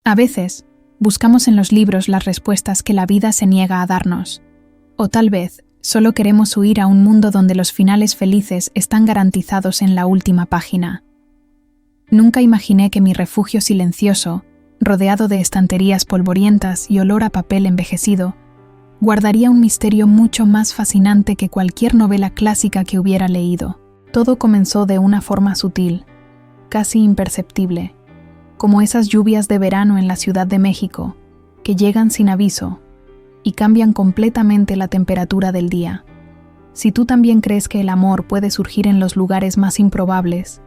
A veces, buscamos en los libros las respuestas que la vida se niega a darnos. O tal vez, solo queremos huir a un mundo donde los finales felices están garantizados en la última página. Nunca imaginé que mi refugio silencioso, rodeado de estanterías polvorientas y olor a papel envejecido, guardaría un misterio mucho más fascinante que cualquier novela clásica que hubiera leído. Todo comenzó de una forma sutil, casi imperceptible, como esas lluvias de verano en la Ciudad de México, que llegan sin aviso y cambian completamente la temperatura del día. Si tú también crees que el amor puede surgir en los lugares más improbables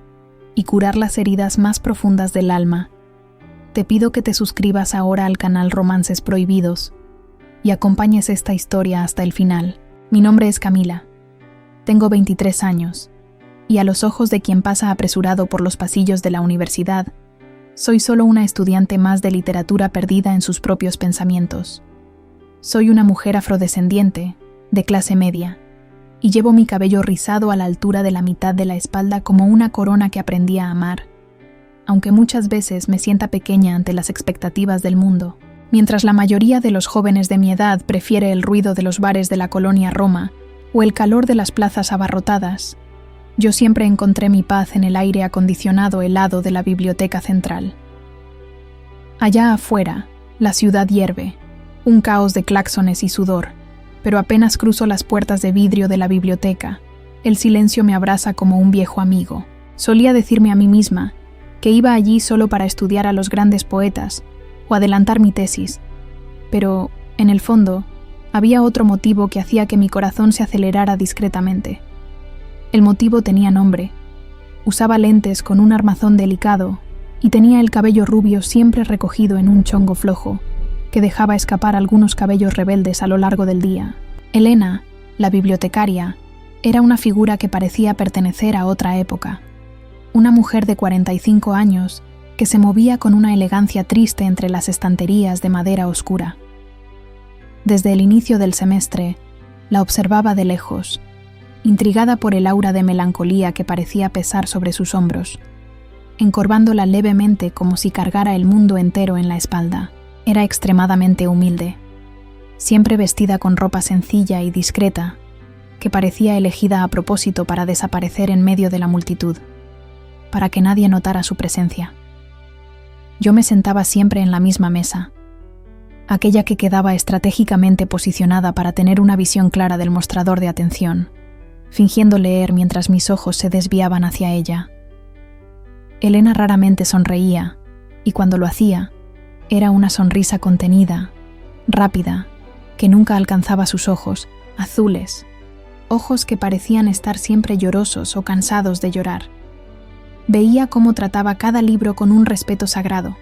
y curar las heridas más profundas del alma, te pido que te suscribas ahora al canal Romances Prohibidos y acompañes esta historia hasta el final. Mi nombre es Camila. Tengo 23 años y a los ojos de quien pasa apresurado por los pasillos de la universidad, soy solo una estudiante más de literatura perdida en sus propios pensamientos. Soy una mujer afrodescendiente, de clase media, y llevo mi cabello rizado a la altura de la mitad de la espalda como una corona que aprendí a amar, aunque muchas veces me sienta pequeña ante las expectativas del mundo. Mientras la mayoría de los jóvenes de mi edad prefiere el ruido de los bares de la colonia Roma o el calor de las plazas abarrotadas, yo siempre encontré mi paz en el aire acondicionado helado de la biblioteca central. Allá afuera, la ciudad hierve, un caos de claxones y sudor, pero apenas cruzo las puertas de vidrio de la biblioteca, el silencio me abraza como un viejo amigo. Solía decirme a mí misma que iba allí solo para estudiar a los grandes poetas o adelantar mi tesis, pero, en el fondo, había otro motivo que hacía que mi corazón se acelerara discretamente. El motivo tenía nombre. Usaba lentes con un armazón delicado y tenía el cabello rubio siempre recogido en un chongo flojo, que dejaba escapar algunos cabellos rebeldes a lo largo del día. Elena, la bibliotecaria, era una figura que parecía pertenecer a otra época. Una mujer de 45 años que se movía con una elegancia triste entre las estanterías de madera oscura. Desde el inicio del semestre, la observaba de lejos, intrigada por el aura de melancolía que parecía pesar sobre sus hombros, encorvándola levemente como si cargara el mundo entero en la espalda. Era extremadamente humilde, siempre vestida con ropa sencilla y discreta, que parecía elegida a propósito para desaparecer en medio de la multitud, para que nadie notara su presencia. Yo me sentaba siempre en la misma mesa, aquella que quedaba estratégicamente posicionada para tener una visión clara del mostrador de atención, fingiendo leer mientras mis ojos se desviaban hacia ella. Elena raramente sonreía, y cuando lo hacía, era una sonrisa contenida, rápida, que nunca alcanzaba sus ojos, azules, ojos que parecían estar siempre llorosos o cansados de llorar. Veía cómo trataba cada libro con un respeto sagrado,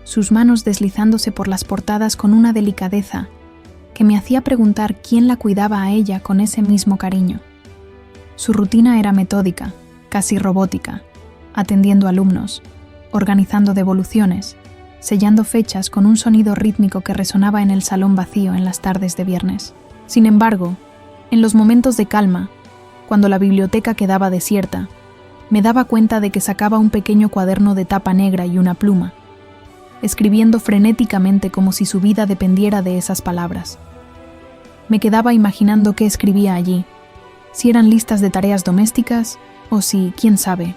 sus manos deslizándose por las portadas con una delicadeza que me hacía preguntar quién la cuidaba a ella con ese mismo cariño. Su rutina era metódica, casi robótica, atendiendo alumnos, organizando devoluciones, sellando fechas con un sonido rítmico que resonaba en el salón vacío en las tardes de viernes. Sin embargo, en los momentos de calma, cuando la biblioteca quedaba desierta, me daba cuenta de que sacaba un pequeño cuaderno de tapa negra y una pluma, escribiendo frenéticamente como si su vida dependiera de esas palabras. Me quedaba imaginando qué escribía allí, si eran listas de tareas domésticas o si, quién sabe,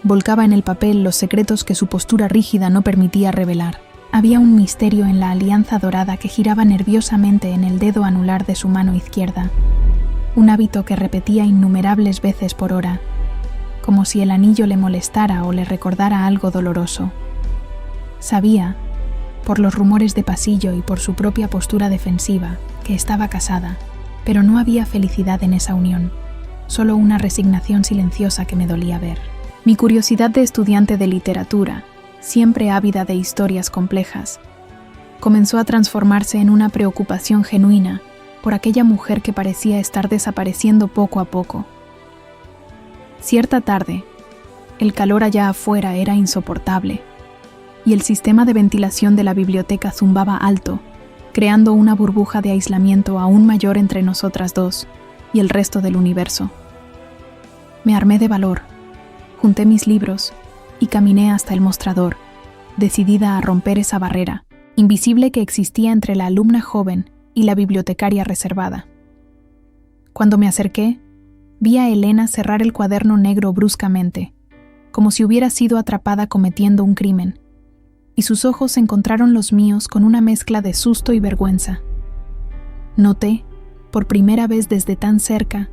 volcaba en el papel los secretos que su postura rígida no permitía revelar. Había un misterio en la alianza dorada que giraba nerviosamente en el dedo anular de su mano izquierda, un hábito que repetía innumerables veces por hora, como si el anillo le molestara o le recordara algo doloroso. Sabía, por los rumores de pasillo y por su propia postura defensiva, que estaba casada, pero no había felicidad en esa unión, solo una resignación silenciosa que me dolía ver. Mi curiosidad de estudiante de literatura, siempre ávida de historias complejas, comenzó a transformarse en una preocupación genuina por aquella mujer que parecía estar desapareciendo poco a poco. Cierta tarde, el calor allá afuera era insoportable, y el sistema de ventilación de la biblioteca zumbaba alto, creando una burbuja de aislamiento aún mayor entre nosotras dos y el resto del universo. Me armé de valor, junté mis libros y caminé hasta el mostrador, decidida a romper esa barrera, invisible que existía entre la alumna joven y la bibliotecaria reservada. Cuando me acerqué, vi a Elena cerrar el cuaderno negro bruscamente, como si hubiera sido atrapada cometiendo un crimen, y sus ojos encontraron los míos con una mezcla de susto y vergüenza. Noté, por primera vez desde tan cerca,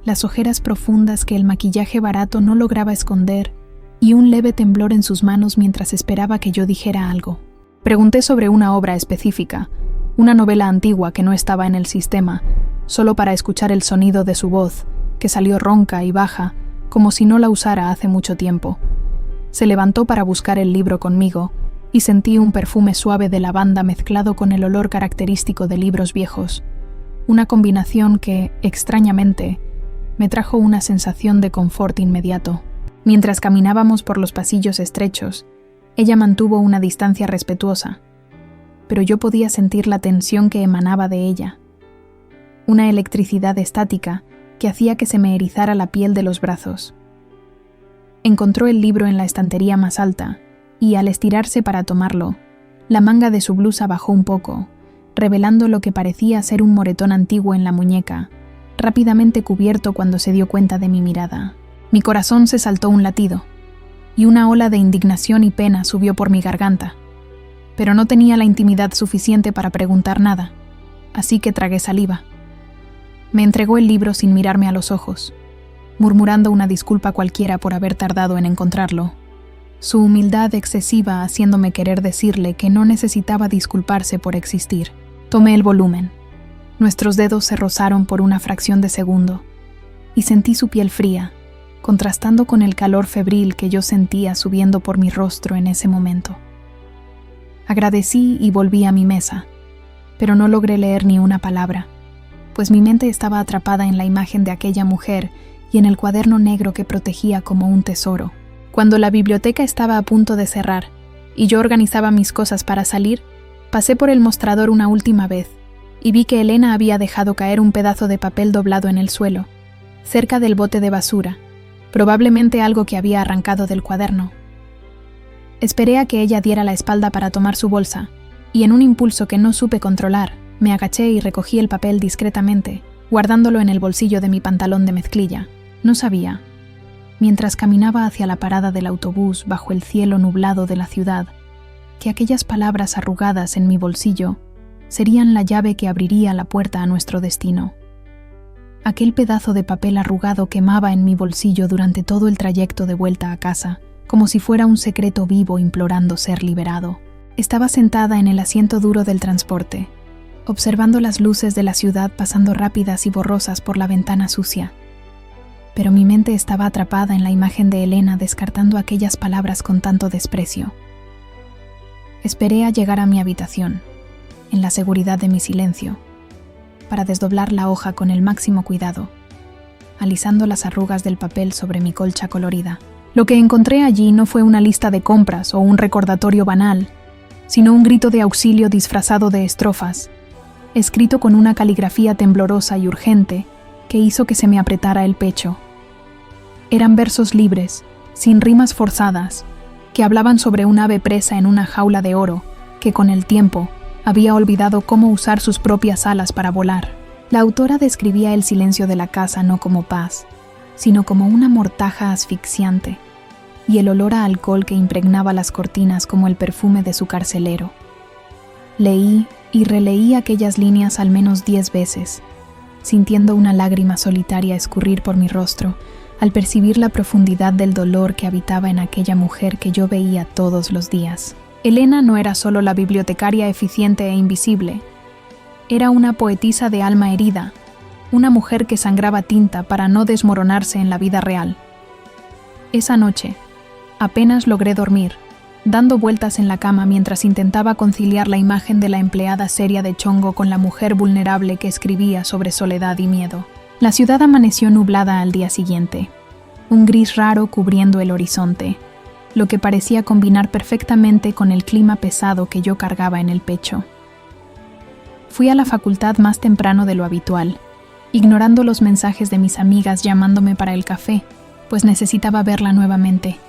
las ojeras profundas que el maquillaje barato no lograba esconder y un leve temblor en sus manos mientras esperaba que yo dijera algo. Pregunté sobre una obra específica, una novela antigua que no estaba en el sistema, solo para escuchar el sonido de su voz, que salió ronca y baja, como si no la usara hace mucho tiempo. Se levantó para buscar el libro conmigo, y sentí un perfume suave de lavanda mezclado con el olor característico de libros viejos, una combinación que, extrañamente, me trajo una sensación de confort inmediato. Mientras caminábamos por los pasillos estrechos, ella mantuvo una distancia respetuosa, pero yo podía sentir la tensión que emanaba de ella, una electricidad estática que hacía que se me erizara la piel de los brazos. Encontró el libro en la estantería más alta, y al estirarse para tomarlo, la manga de su blusa bajó un poco, revelando lo que parecía ser un moretón antiguo en la muñeca, rápidamente cubierto cuando se dio cuenta de mi mirada. Mi corazón se saltó un latido, y una ola de indignación y pena subió por mi garganta, pero no tenía la intimidad suficiente para preguntar nada, así que tragué saliva. Me entregó el libro sin mirarme a los ojos, murmurando una disculpa cualquiera por haber tardado en encontrarlo, su humildad excesiva haciéndome querer decirle que no necesitaba disculparse por existir. Tomé el volumen. Nuestros dedos se rozaron por una fracción de segundo, y sentí su piel fría, contrastando con el calor febril que yo sentía subiendo por mi rostro en ese momento. Agradecí y volví a mi mesa, pero no logré leer ni una palabra, pues mi mente estaba atrapada en la imagen de aquella mujer y en el cuaderno negro que protegía como un tesoro. Cuando la biblioteca estaba a punto de cerrar y yo organizaba mis cosas para salir, pasé por el mostrador una última vez y vi que Elena había dejado caer un pedazo de papel doblado en el suelo, cerca del bote de basura, probablemente algo que había arrancado del cuaderno. Esperé a que ella diera la espalda para tomar su bolsa, y en un impulso que no supe controlar, me agaché y recogí el papel discretamente, guardándolo en el bolsillo de mi pantalón de mezclilla. No sabía, mientras caminaba hacia la parada del autobús bajo el cielo nublado de la ciudad, que aquellas palabras arrugadas en mi bolsillo serían la llave que abriría la puerta a nuestro destino. Aquel pedazo de papel arrugado quemaba en mi bolsillo durante todo el trayecto de vuelta a casa, como si fuera un secreto vivo implorando ser liberado. Estaba sentada en el asiento duro del transporte, observando las luces de la ciudad pasando rápidas y borrosas por la ventana sucia. Pero mi mente estaba atrapada en la imagen de Elena descartando aquellas palabras con tanto desprecio. Esperé a llegar a mi habitación, en la seguridad de mi silencio, para desdoblar la hoja con el máximo cuidado, alisando las arrugas del papel sobre mi colcha colorida. Lo que encontré allí no fue una lista de compras o un recordatorio banal, sino un grito de auxilio disfrazado de estrofas, escrito con una caligrafía temblorosa y urgente que hizo que se me apretara el pecho. Eran versos libres, sin rimas forzadas, que hablaban sobre un ave presa en una jaula de oro que con el tiempo había olvidado cómo usar sus propias alas para volar. La autora describía el silencio de la casa no como paz, sino como una mortaja asfixiante, y el olor a alcohol que impregnaba las cortinas como el perfume de su carcelero. Leí y releí aquellas líneas al menos 10 veces, sintiendo una lágrima solitaria escurrir por mi rostro al percibir la profundidad del dolor que habitaba en aquella mujer que yo veía todos los días. Elena no era solo la bibliotecaria eficiente e invisible, era una poetisa de alma herida, una mujer que sangraba tinta para no desmoronarse en la vida real. Esa noche, apenas logré dormir, dando vueltas en la cama mientras intentaba conciliar la imagen de la empleada seria de Chongo con la mujer vulnerable que escribía sobre soledad y miedo. La ciudad amaneció nublada al día siguiente, un gris raro cubriendo el horizonte, lo que parecía combinar perfectamente con el clima pesado que yo cargaba en el pecho. Fui a la facultad más temprano de lo habitual, ignorando los mensajes de mis amigas llamándome para el café, pues necesitaba verla nuevamente.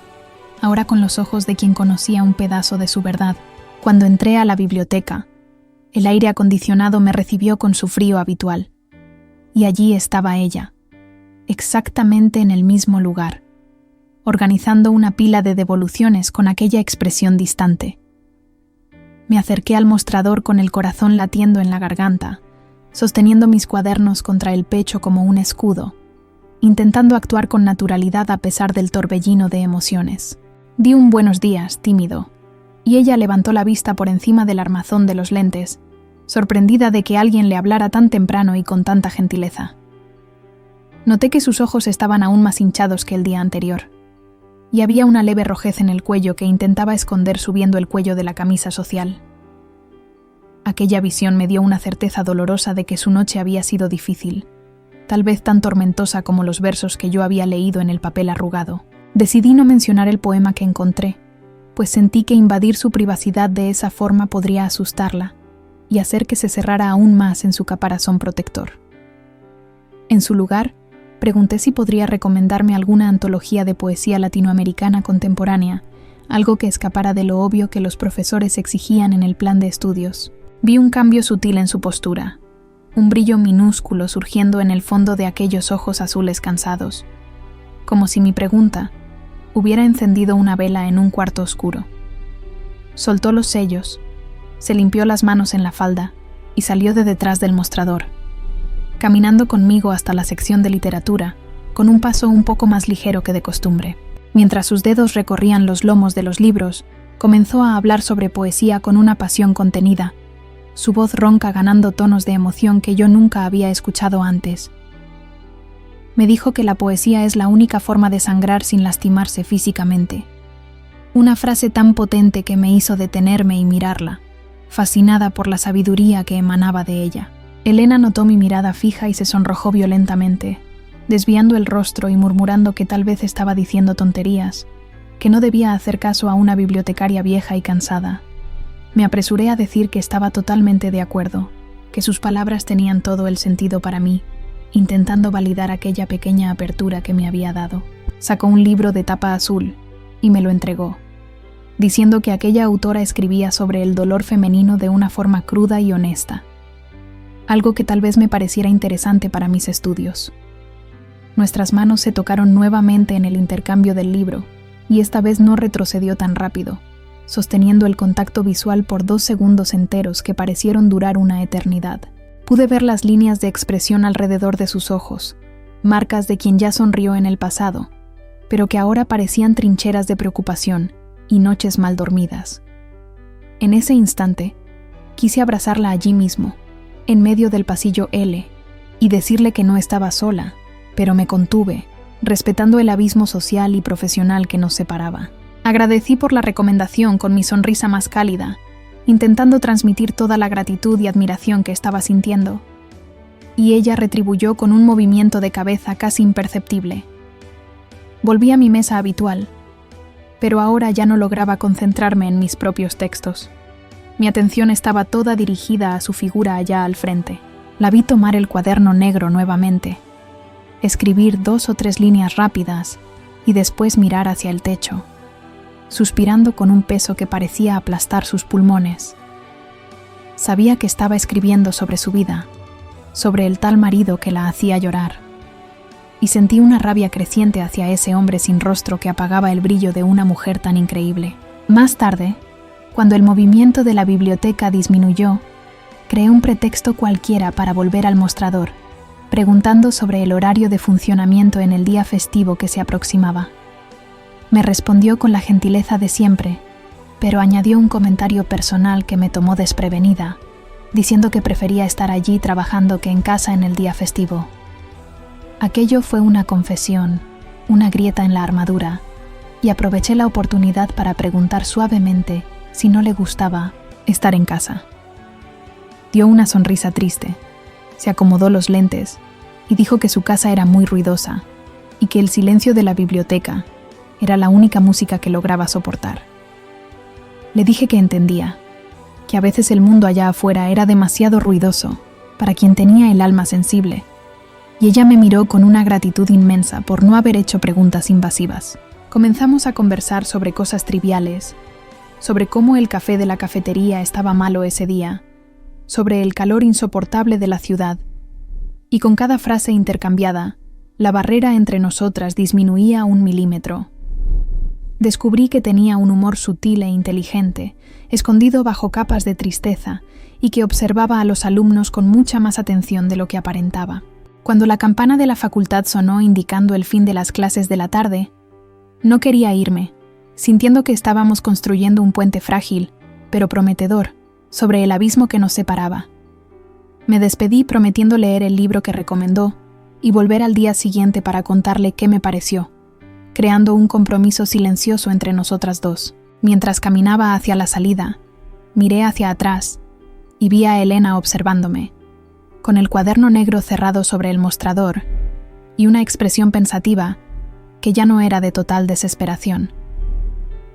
ahora con los ojos de quien conocía un pedazo de su verdad. Cuando entré a la biblioteca, el aire acondicionado me recibió con su frío habitual. Y allí estaba ella, exactamente en el mismo lugar, organizando una pila de devoluciones con aquella expresión distante. Me acerqué al mostrador con el corazón latiendo en la garganta, sosteniendo mis cuadernos contra el pecho como un escudo, intentando actuar con naturalidad a pesar del torbellino de emociones. Di un buenos días, tímido, y ella levantó la vista por encima del armazón de los lentes, sorprendida de que alguien le hablara tan temprano y con tanta gentileza. Noté que sus ojos estaban aún más hinchados que el día anterior, y había una leve rojez en el cuello que intentaba esconder subiendo el cuello de la camisa social. Aquella visión me dio una certeza dolorosa de que su noche había sido difícil, tal vez tan tormentosa como los versos que yo había leído en el papel arrugado. Decidí no mencionar el poema que encontré, pues sentí que invadir su privacidad de esa forma podría asustarla y hacer que se cerrara aún más en su caparazón protector. En su lugar, pregunté si podría recomendarme alguna antología de poesía latinoamericana contemporánea, algo que escapara de lo obvio que los profesores exigían en el plan de estudios. Vi un cambio sutil en su postura, un brillo minúsculo surgiendo en el fondo de aquellos ojos azules cansados, como si mi pregunta hubiera encendido una vela en un cuarto oscuro. Soltó los sellos, se limpió las manos en la falda y salió de detrás del mostrador, caminando conmigo hasta la sección de literatura, con un paso un poco más ligero que de costumbre. Mientras sus dedos recorrían los lomos de los libros, comenzó a hablar sobre poesía con una pasión contenida, su voz ronca ganando tonos de emoción que yo nunca había escuchado antes. Me dijo que la poesía es la única forma de sangrar sin lastimarse físicamente. Una frase tan potente que me hizo detenerme y mirarla, fascinada por la sabiduría que emanaba de ella. Elena notó mi mirada fija y se sonrojó violentamente, desviando el rostro y murmurando que tal vez estaba diciendo tonterías, que no debía hacer caso a una bibliotecaria vieja y cansada. Me apresuré a decir que estaba totalmente de acuerdo, que sus palabras tenían todo el sentido para mí, intentando validar aquella pequeña apertura que me había dado. Sacó un libro de tapa azul y me lo entregó, diciendo que aquella autora escribía sobre el dolor femenino de una forma cruda y honesta, algo que tal vez me pareciera interesante para mis estudios. Nuestras manos se tocaron nuevamente en el intercambio del libro, y esta vez no retrocedió tan rápido, sosteniendo el contacto visual por 2 segundos enteros que parecieron durar una eternidad. Pude ver las líneas de expresión alrededor de sus ojos, marcas de quien ya sonrió en el pasado, pero que ahora parecían trincheras de preocupación y noches mal dormidas. En ese instante, quise abrazarla allí mismo, en medio del pasillo L, y decirle que no estaba sola, pero me contuve, respetando el abismo social y profesional que nos separaba. Agradecí por la recomendación con mi sonrisa más cálida, intentando transmitir toda la gratitud y admiración que estaba sintiendo, y ella retribuyó con un movimiento de cabeza casi imperceptible. Volví a mi mesa habitual, pero ahora ya no lograba concentrarme en mis propios textos. Mi atención estaba toda dirigida a su figura allá al frente. La vi tomar el cuaderno negro nuevamente, escribir 2 o 3 líneas rápidas y después mirar hacia el techo, suspirando con un peso que parecía aplastar sus pulmones. Sabía que estaba escribiendo sobre su vida, sobre el tal marido que la hacía llorar, y sentí una rabia creciente hacia ese hombre sin rostro que apagaba el brillo de una mujer tan increíble. Más tarde, cuando el movimiento de la biblioteca disminuyó, creé un pretexto cualquiera para volver al mostrador, preguntando sobre el horario de funcionamiento en el día festivo que se aproximaba. Me respondió con la gentileza de siempre, pero añadió un comentario personal que me tomó desprevenida, diciendo que prefería estar allí trabajando que en casa en el día festivo. Aquello fue una confesión, una grieta en la armadura, y aproveché la oportunidad para preguntar suavemente si no le gustaba estar en casa. Dio una sonrisa triste, se acomodó los lentes y dijo que su casa era muy ruidosa y que el silencio de la biblioteca era la única música que lograba soportar. Le dije que entendía, que a veces el mundo allá afuera era demasiado ruidoso para quien tenía el alma sensible, y ella me miró con una gratitud inmensa por no haber hecho preguntas invasivas. Comenzamos a conversar sobre cosas triviales, sobre cómo el café de la cafetería estaba malo ese día, sobre el calor insoportable de la ciudad, y con cada frase intercambiada, la barrera entre nosotras disminuía 1 milímetro. Descubrí que tenía un humor sutil e inteligente, escondido bajo capas de tristeza, y que observaba a los alumnos con mucha más atención de lo que aparentaba. Cuando la campana de la facultad sonó indicando el fin de las clases de la tarde, no quería irme, sintiendo que estábamos construyendo un puente frágil, pero prometedor, sobre el abismo que nos separaba. Me despedí prometiendo leer el libro que recomendó y volver al día siguiente para contarle qué me pareció, creando un compromiso silencioso entre nosotras dos. Mientras caminaba hacia la salida, miré hacia atrás y vi a Elena observándome, con el cuaderno negro cerrado sobre el mostrador y una expresión pensativa que ya no era de total desesperación.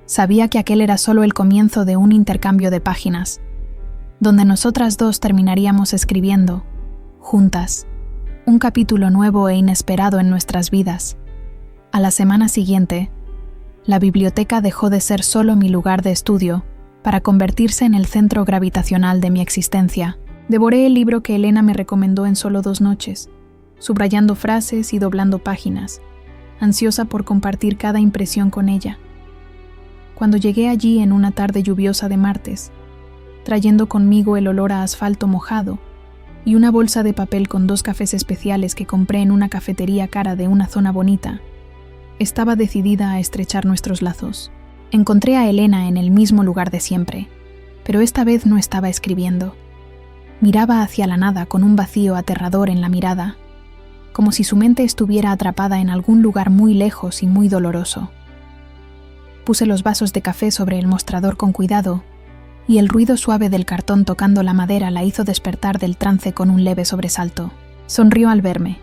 Sabía que aquel era solo el comienzo de un intercambio de páginas, donde nosotras dos terminaríamos escribiendo, juntas, un capítulo nuevo e inesperado en nuestras vidas. A la semana siguiente, la biblioteca dejó de ser solo mi lugar de estudio para convertirse en el centro gravitacional de mi existencia. Devoré el libro que Elena me recomendó en solo 2 noches, subrayando frases y doblando páginas, ansiosa por compartir cada impresión con ella. Cuando llegué allí en una tarde lluviosa de martes, trayendo conmigo el olor a asfalto mojado y una bolsa de papel con 2 cafés especiales que compré en una cafetería cara de una zona bonita, estaba decidida a estrechar nuestros lazos. Encontré a Elena en el mismo lugar de siempre, pero esta vez no estaba escribiendo. Miraba hacia la nada con un vacío aterrador en la mirada, como si su mente estuviera atrapada en algún lugar muy lejos y muy doloroso. Puse los vasos de café sobre el mostrador con cuidado, y el ruido suave del cartón tocando la madera la hizo despertar del trance con un leve sobresalto. Sonrió al verme,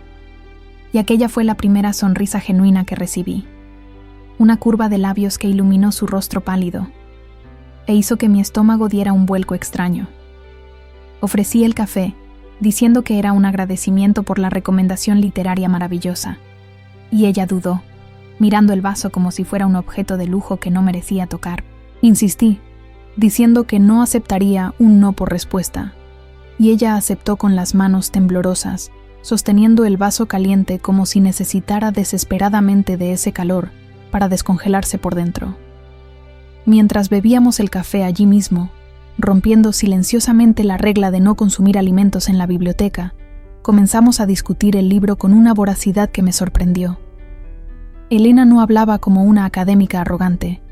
y aquella fue la primera sonrisa genuina que recibí. Una curva de labios que iluminó su rostro pálido, e hizo que mi estómago diera un vuelco extraño. Ofrecí el café, diciendo que era un agradecimiento por la recomendación literaria maravillosa, y ella dudó, mirando el vaso como si fuera un objeto de lujo que no merecía tocar. Insistí, diciendo que no aceptaría un no por respuesta, y ella aceptó con las manos temblorosas, sosteniendo el vaso caliente como si necesitara desesperadamente de ese calor para descongelarse por dentro. Mientras bebíamos el café allí mismo, rompiendo silenciosamente la regla de no consumir alimentos en la biblioteca, comenzamos a discutir el libro con una voracidad que me sorprendió. Elena no hablaba como una académica arrogante,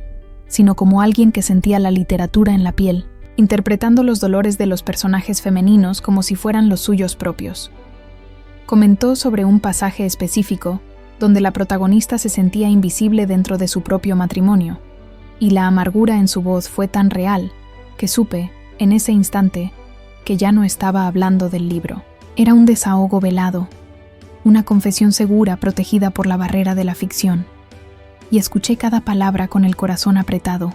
sino como alguien que sentía la literatura en la piel, interpretando los dolores de los personajes femeninos como si fueran los suyos propios. Comentó sobre un pasaje específico donde la protagonista se sentía invisible dentro de su propio matrimonio, y la amargura en su voz fue tan real que supe, en ese instante, que ya no estaba hablando del libro. Era un desahogo velado, una confesión segura protegida por la barrera de la ficción, y escuché cada palabra con el corazón apretado,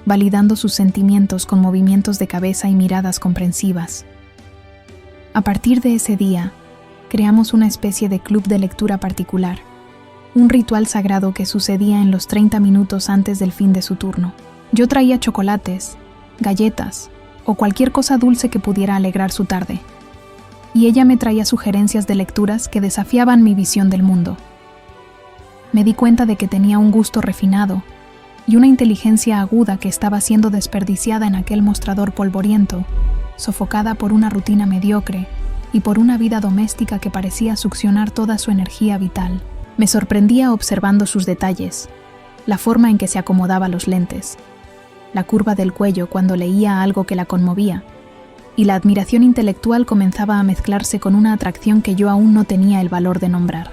validando sus sentimientos con movimientos de cabeza y miradas comprensivas. A partir de ese día, creamos una especie de club de lectura particular, un ritual sagrado que sucedía en los 30 minutos antes del fin de su turno. Yo traía chocolates, galletas o cualquier cosa dulce que pudiera alegrar su tarde, y ella me traía sugerencias de lecturas que desafiaban mi visión del mundo. Me di cuenta de que tenía un gusto refinado y una inteligencia aguda que estaba siendo desperdiciada en aquel mostrador polvoriento, sofocada por una rutina mediocre y por una vida doméstica que parecía succionar toda su energía vital. Me sorprendía observando sus detalles, la forma en que se acomodaba los lentes, la curva del cuello cuando leía algo que la conmovía, y la admiración intelectual comenzaba a mezclarse con una atracción que yo aún no tenía el valor de nombrar.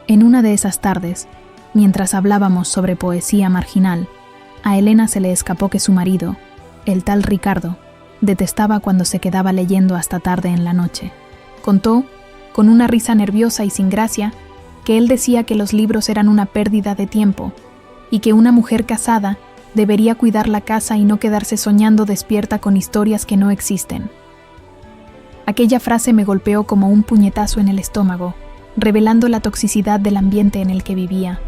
En una de esas tardes, mientras hablábamos sobre poesía marginal, a Elena se le escapó que su marido, el tal Ricardo, detestaba cuando se quedaba leyendo hasta tarde en la noche. Contó, con una risa nerviosa y sin gracia, que él decía que los libros eran una pérdida de tiempo y que una mujer casada debería cuidar la casa y no quedarse soñando despierta con historias que no existen. Aquella frase me golpeó como un puñetazo en el estómago, revelando la toxicidad del ambiente en el que vivía.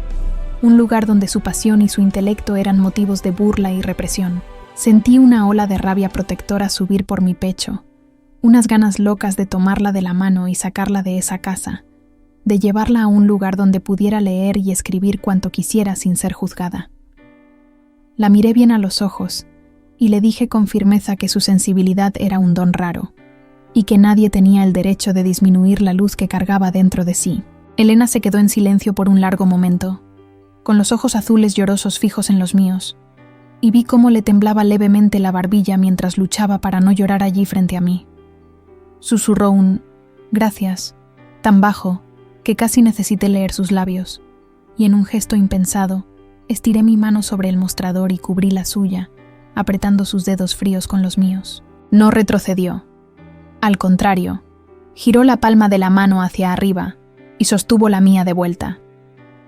un lugar donde su pasión y su intelecto eran motivos de burla y represión. Sentí una ola de rabia protectora subir por mi pecho, unas ganas locas de tomarla de la mano y sacarla de esa casa, de llevarla a un lugar donde pudiera leer y escribir cuanto quisiera sin ser juzgada. La miré bien a los ojos y le dije con firmeza que su sensibilidad era un don raro y que nadie tenía el derecho de disminuir la luz que cargaba dentro de sí. Elena se quedó en silencio por un largo momento, con los ojos azules llorosos fijos en los míos, y vi cómo le temblaba levemente la barbilla mientras luchaba para no llorar allí frente a mí. Susurró un «gracias», tan bajo que casi necesité leer sus labios, y en un gesto impensado, estiré mi mano sobre el mostrador y cubrí la suya, apretando sus dedos fríos con los míos. No retrocedió. Al contrario, giró la palma de la mano hacia arriba y sostuvo la mía de vuelta.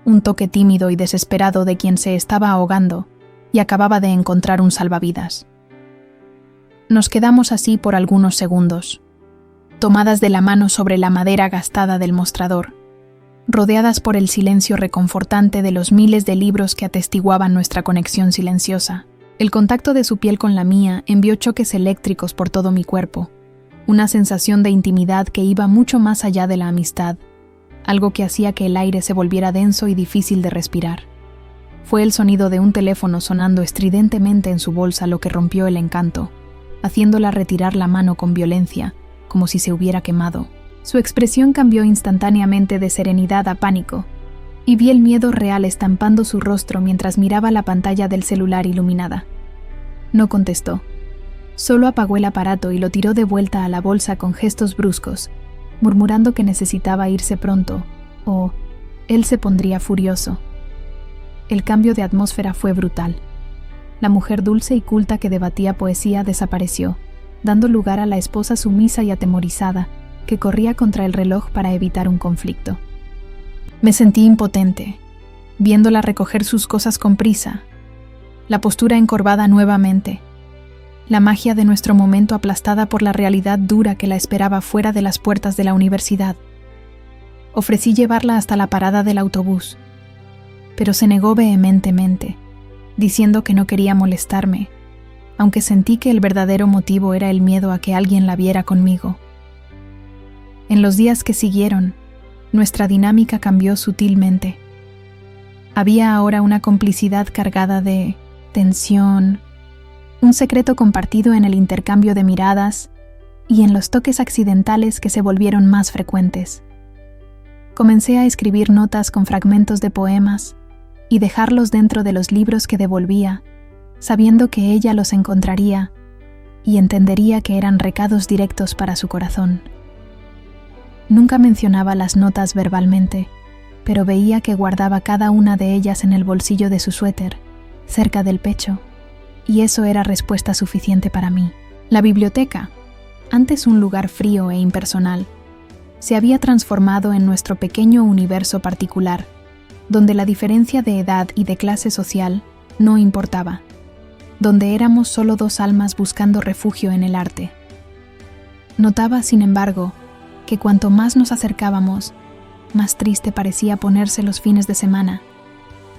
Un toque tímido y desesperado de quien se estaba ahogando y acababa de encontrar un salvavidas. Nos quedamos así por algunos segundos, tomadas de la mano sobre la madera gastada del mostrador, rodeadas por el silencio reconfortante de los miles de libros que atestiguaban nuestra conexión silenciosa. El contacto de su piel con la mía envió choques eléctricos por todo mi cuerpo, una sensación de intimidad que iba mucho más allá de la amistad, algo que hacía que el aire se volviera denso y difícil de respirar. Fue el sonido de un teléfono sonando estridentemente en su bolsa lo que rompió el encanto, haciéndola retirar la mano con violencia, como si se hubiera quemado. Su expresión cambió instantáneamente de serenidad a pánico, y vi el miedo real estampando su rostro mientras miraba la pantalla del celular iluminada. No contestó. Solo apagó el aparato y lo tiró de vuelta a la bolsa con gestos bruscos, murmurando que necesitaba irse pronto, o él se pondría furioso. El cambio de atmósfera fue brutal. La mujer dulce y culta que debatía poesía desapareció, dando lugar a la esposa sumisa y atemorizada, que corría contra el reloj para evitar un conflicto. Me sentí impotente, viéndola recoger sus cosas con prisa, la postura encorvada nuevamente, la magia de nuestro momento aplastada por la realidad dura que la esperaba fuera de las puertas de la universidad. Ofrecí llevarla hasta la parada del autobús, pero se negó vehementemente, diciendo que no quería molestarme, aunque sentí que el verdadero motivo era el miedo a que alguien la viera conmigo. En los días que siguieron, nuestra dinámica cambió sutilmente. Había ahora una complicidad cargada de tensión, un secreto compartido en el intercambio de miradas y en los toques accidentales que se volvieron más frecuentes. Comencé a escribir notas con fragmentos de poemas y dejarlos dentro de los libros que devolvía, sabiendo que ella los encontraría y entendería que eran recados directos para su corazón. Nunca mencionaba las notas verbalmente, pero veía que guardaba cada una de ellas en el bolsillo de su suéter, cerca del pecho, y eso era respuesta suficiente para mí. La biblioteca, antes un lugar frío e impersonal, se había transformado en nuestro pequeño universo particular, donde la diferencia de edad y de clase social no importaba, donde éramos solo dos almas buscando refugio en el arte. Notaba, sin embargo, que cuanto más nos acercábamos, más triste parecía ponerse los fines de semana,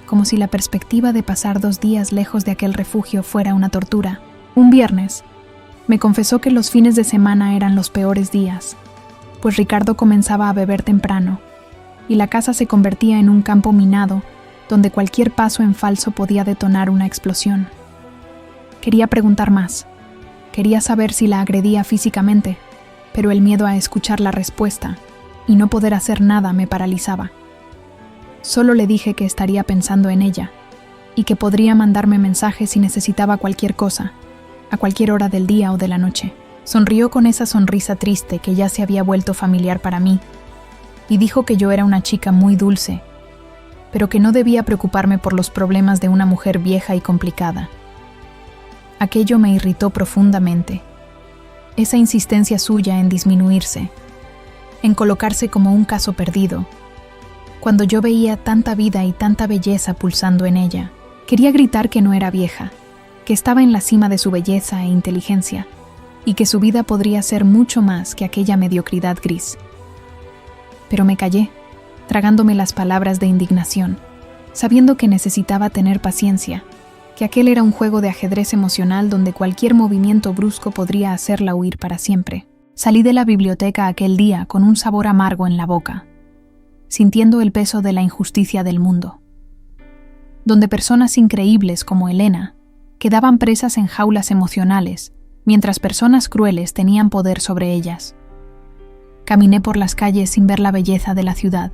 como si la perspectiva de pasar 2 días lejos de aquel refugio fuera una tortura. Un viernes, me confesó que los fines de semana eran los peores días, pues Ricardo comenzaba a beber temprano, y la casa se convertía en un campo minado, donde cualquier paso en falso podía detonar una explosión. Quería preguntar más. Quería saber si la agredía físicamente, pero el miedo a escuchar la respuesta y no poder hacer nada me paralizaba. Solo le dije que estaría pensando en ella y que podría mandarme mensajes si necesitaba cualquier cosa, a cualquier hora del día o de la noche. Sonrió con esa sonrisa triste que ya se había vuelto familiar para mí y dijo que yo era una chica muy dulce, pero que no debía preocuparme por los problemas de una mujer vieja y complicada. Aquello me irritó profundamente. Esa insistencia suya en disminuirse, en colocarse como un caso perdido, cuando yo veía tanta vida y tanta belleza pulsando en ella. Quería gritar que no era vieja, que estaba en la cima de su belleza e inteligencia, y que su vida podría ser mucho más que aquella mediocridad gris. Pero me callé, tragándome las palabras de indignación, sabiendo que necesitaba tener paciencia, que aquel era un juego de ajedrez emocional donde cualquier movimiento brusco podría hacerla huir para siempre. Salí de la biblioteca aquel día con un sabor amargo en la boca, sintiendo el peso de la injusticia del mundo, donde personas increíbles como Elena quedaban presas en jaulas emocionales, mientras personas crueles tenían poder sobre ellas. Caminé por las calles sin ver la belleza de la ciudad,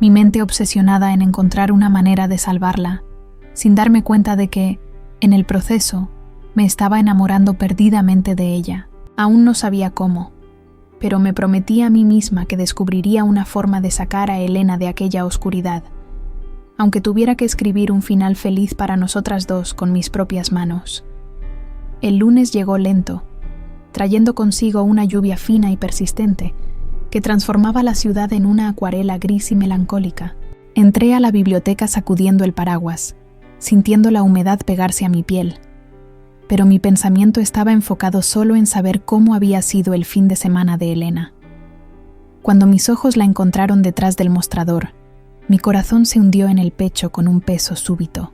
mi mente obsesionada en encontrar una manera de salvarla, sin darme cuenta de que, en el proceso, me estaba enamorando perdidamente de ella. Aún no sabía cómo, pero me prometí a mí misma que descubriría una forma de sacar a Elena de aquella oscuridad, aunque tuviera que escribir un final feliz para nosotras dos con mis propias manos. El lunes llegó lento, trayendo consigo una lluvia fina y persistente que transformaba la ciudad en una acuarela gris y melancólica. Entré a la biblioteca sacudiendo el paraguas, sintiendo la humedad pegarse a mi piel, pero mi pensamiento estaba enfocado solo en saber cómo había sido el fin de semana de Elena. Cuando mis ojos la encontraron detrás del mostrador, mi corazón se hundió en el pecho con un peso súbito.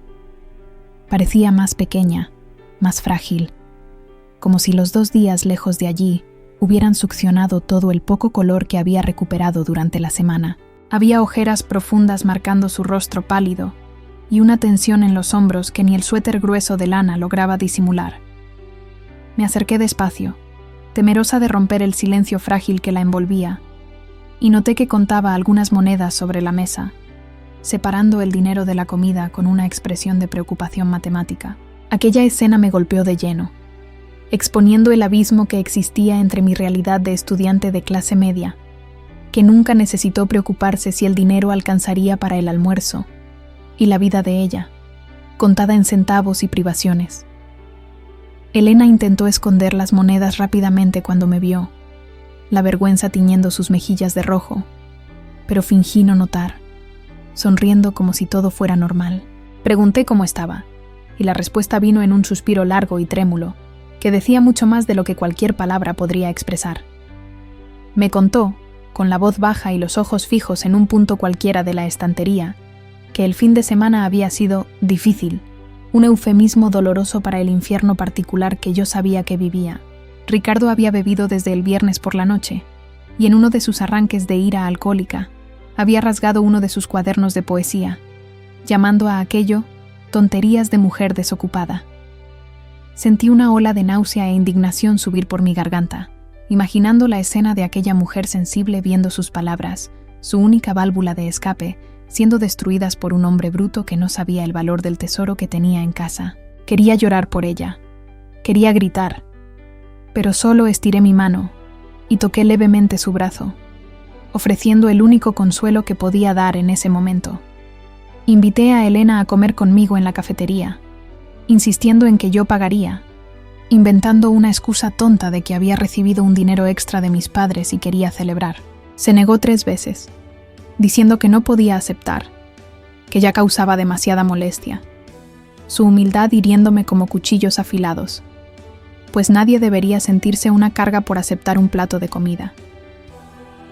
Parecía más pequeña, más frágil, como si los 2 días lejos de allí hubieran succionado todo el poco color que había recuperado durante la semana. Había ojeras profundas marcando su rostro pálido y una tensión en los hombros que ni el suéter grueso de lana lograba disimular. Me acerqué despacio, temerosa de romper el silencio frágil que la envolvía, y noté que contaba algunas monedas sobre la mesa, separando el dinero de la comida con una expresión de preocupación matemática. Aquella escena me golpeó de lleno, exponiendo el abismo que existía entre mi realidad de estudiante de clase media, que nunca necesitó preocuparse si el dinero alcanzaría para el almuerzo, y la vida de ella, contada en centavos y privaciones. Elena intentó esconder las monedas rápidamente cuando me vio, la vergüenza tiñendo sus mejillas de rojo, pero fingí no notar, sonriendo como si todo fuera normal. Pregunté cómo estaba, y la respuesta vino en un suspiro largo y trémulo, que decía mucho más de lo que cualquier palabra podría expresar. Me contó, con la voz baja y los ojos fijos en un punto cualquiera de la estantería, que el fin de semana había sido difícil, un eufemismo doloroso para el infierno particular que yo sabía que vivía. Ricardo había bebido desde el viernes por la noche, y en uno de sus arranques de ira alcohólica, había rasgado uno de sus cuadernos de poesía, llamando a aquello tonterías de mujer desocupada. Sentí una ola de náusea e indignación subir por mi garganta, imaginando la escena de aquella mujer sensible viendo sus palabras, su única válvula de escape, siendo destruidas por un hombre bruto que no sabía el valor del tesoro que tenía en casa. Quería llorar por ella, quería gritar, pero solo estiré mi mano y toqué levemente su brazo, ofreciendo el único consuelo que podía dar en ese momento. Invité a Elena a comer conmigo en la cafetería, insistiendo en que yo pagaría, inventando una excusa tonta de que había recibido un dinero extra de mis padres y quería celebrar. Se negó 3 veces, diciendo que no podía aceptar, que ya causaba demasiada molestia, su humildad hiriéndome como cuchillos afilados, pues nadie debería sentirse una carga por aceptar un plato de comida.